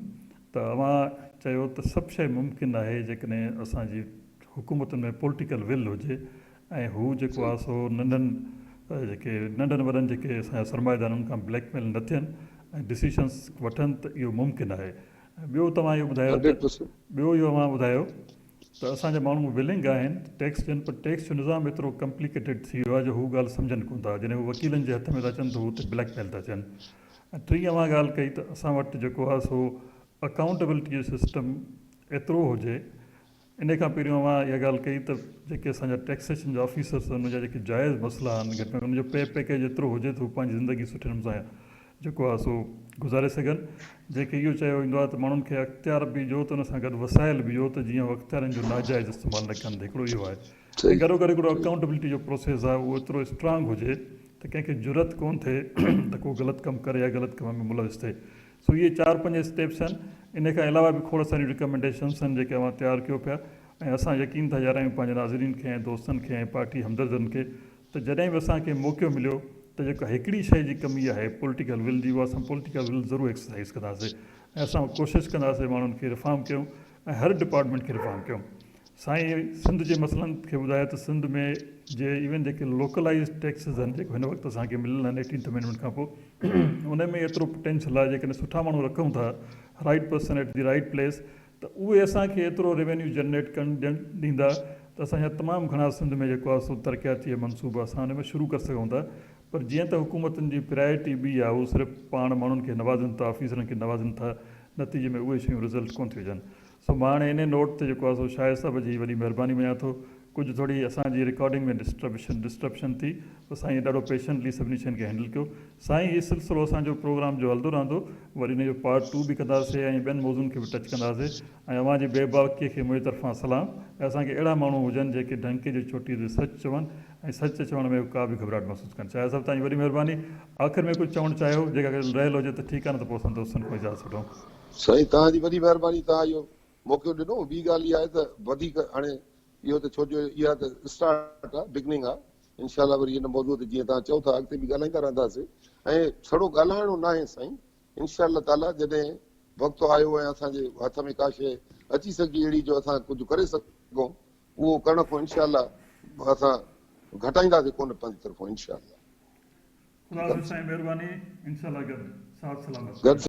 त अव्हां चयो त सभु शइ मुमकिन आहे जेकॾहिं असांजी हुकूमतुनि में पॉलिटिकल विल हुजे, ऐं हू जेको आहे सो नंढनि वॾनि जेके असांजा सरमाएदार उन्हनि खां ब्लैकमेल न थियनि ऐं डिसीशन्स वठनि, त इहो मुमकिन आहे। ॿियो तव्हां इहो ॿुधायो त त असांजा माण्हू विलिंग आहिनि टैक्स ॾियनि, पर टैक्स जो निज़ाम एतिरो कॉम्प्लिकेटेड थी वियो आहे जो हू ॻाल्हि सम्झनि कोन था। जॾहिं हू वकीलनि जे हथ में था अचनि त हू हुते ब्लैकमेल था थियनि। ऐं टीं ॻाल्हि कई त असां वटि जेको आहे सो अकाउंटेबिलिटी जो सिस्टम एतिरो हुजे इन खां पहिरियों मां इहा ॻाल्हि कई त जेके असांजा टैक्सेशन जा ऑफिसर्स आहिनि उनजा जेके जाइज़ मसइला आहिनि घटि में उनजो पे पैकेज एतिरो हुजे त हू पंहिंजी ज़िंदगी सुठे नमूने सां जेको आहे सो गुज़ारे सघनि। जेके इहो चयो वेंदो आहे त माण्हुनि खे अख़्तियार बि ॾियो त उन सां गॾु वसाइल बि ॾियो त जीअं उहो अख़्तियारनि जो नाजाइज़ इस्तेमालु न कनि। हिकिड़ो इहो आहे ऐं गॾो गॾु हिकिड़ो अकाउंटेबिलिटी जो प्रोसेस आहे उहो एतिरो स्ट्रांग हुजे त कंहिंखे ज़रूरत कोन थिए त को ग़लति कमु करे या ग़लति कम में मुलविस थिए। सो इहे 4-5 स्टेप्स आहिनि। इन खां अलावा बि खोड़ सारियूं रिकमेंडेशन्स आहिनि जेके अवां तयारु कयो पिया ऐं असां यकीन था ॾियारायूं पंहिंजे नाज़रीन खे ऐं दोस्तनि खे ऐं पार्टी हमदर्दनि खे त जॾहिं बि असांखे मौक़ो मिलियो त जेका हिकिड़ी शइ जी कमी आहे पॉलिटिकल विल जी उहा असां पॉलिटिकल विल ज़रूरु एक्सरसाइज़ कंदासीं ऐं असां कोशिशि कंदासीं माण्हुनि खे रिफॉर्म कयूं ऐं हर डिपार्टमेंट खे रिफॉर्म कयूं। साईं सिंध जे मसइलनि खे ॿुधायो त सिंध में जे इवन जेके लोकलाइज़ टैक्सिस आहिनि जेके हिन वक़्तु असांखे मिलियल आहिनि 18th अमेंडमेंट खां पोइ उन में एतिरो पोटेंशियल आहे जेकॾहिं सुठा माण्हू रखूं था right person at the right place त उहे असांखे एतिरो रेवेन्यू जनरेट ॾींदा त असांजा तमामु घणा सिंध में जेको आहे सो तरक़ियाती मनसूबा असां हुन में शुरू करे सघूं था। पर जीअं त हुकूमतनि जी प्रायोरिटी बि आहे उहो सिर्फ़ु पाण माण्हुनि खे नवाज़नि था ऑफिसरनि खे नवाज़नि था नतीजे में उहे शयूं रिज़ल्ट कोन थी वञनि। सो मां हाणे इन नोट ते जेको आहे सो शायदि साहिब जी वॾी महिरबानी मञा थो कुझु थोरी असांजी रिकॉर्डिंग में डिस्ट्रप्शन थी त साईं ॾाढो पेशेंटली सभिनी शयुनि खे हैंडल कयो। साईं हीउ सिलसिलो असांजो प्रोग्राम जो हलंदो रहंदो वरी हिन जो पार्ट 2 बि कंदासीं ऐं ॿियनि मौज़ुनि खे बि टच कंदासीं ऐं अव्हां जी बेबाकीअ खे मुंहिंजी तरफ़ां सलाम ऐं असांखे अहिड़ा माण्हू हुजनि जेके ढंके जी चोटी ते सच चवनि ऐं सच चवण में का बि घबराहट महसूसु कनि। चाहे सभु तव्हांजी वॾी महिरबानी। आख़िर में कुझु चवणु चाहियो जेका रहियल हुजे त ठीकु आहे न त पोइ असां दोस्तनि खां इजाज़त वठूं। साईं तव्हांजी वॾी महिरबानी। तव्हां इहो मौक़ो ॾिनो। ॿी ॻाल्हि इहा आहे त वधीक हाणे इहो त छो जो इहा त स्टार्ट आहे बिगनिंग आहे इनशाला वरी हिन मौज़ूअ ते जीअं तव्हां चओ था अॻिते बि ॻाल्हाईंदा रहंदासीं ऐं छड़ो ॻाल्हाइणो न आहे साईं इनशाला ताला जॾहिं वक़्तु आयो ऐं असांजे हथ में का शइ अची सघी अहिड़ी जो असां कुझु करे सघूं उहो करण खां इनशाला असां घटाईंदासीं कोन पंहिंजी तरफ़ां इनशाला। ख़ुदा हाफ़िज़ साईं महिरबानी। इंशाल्लाह गॾु साथ सलामत।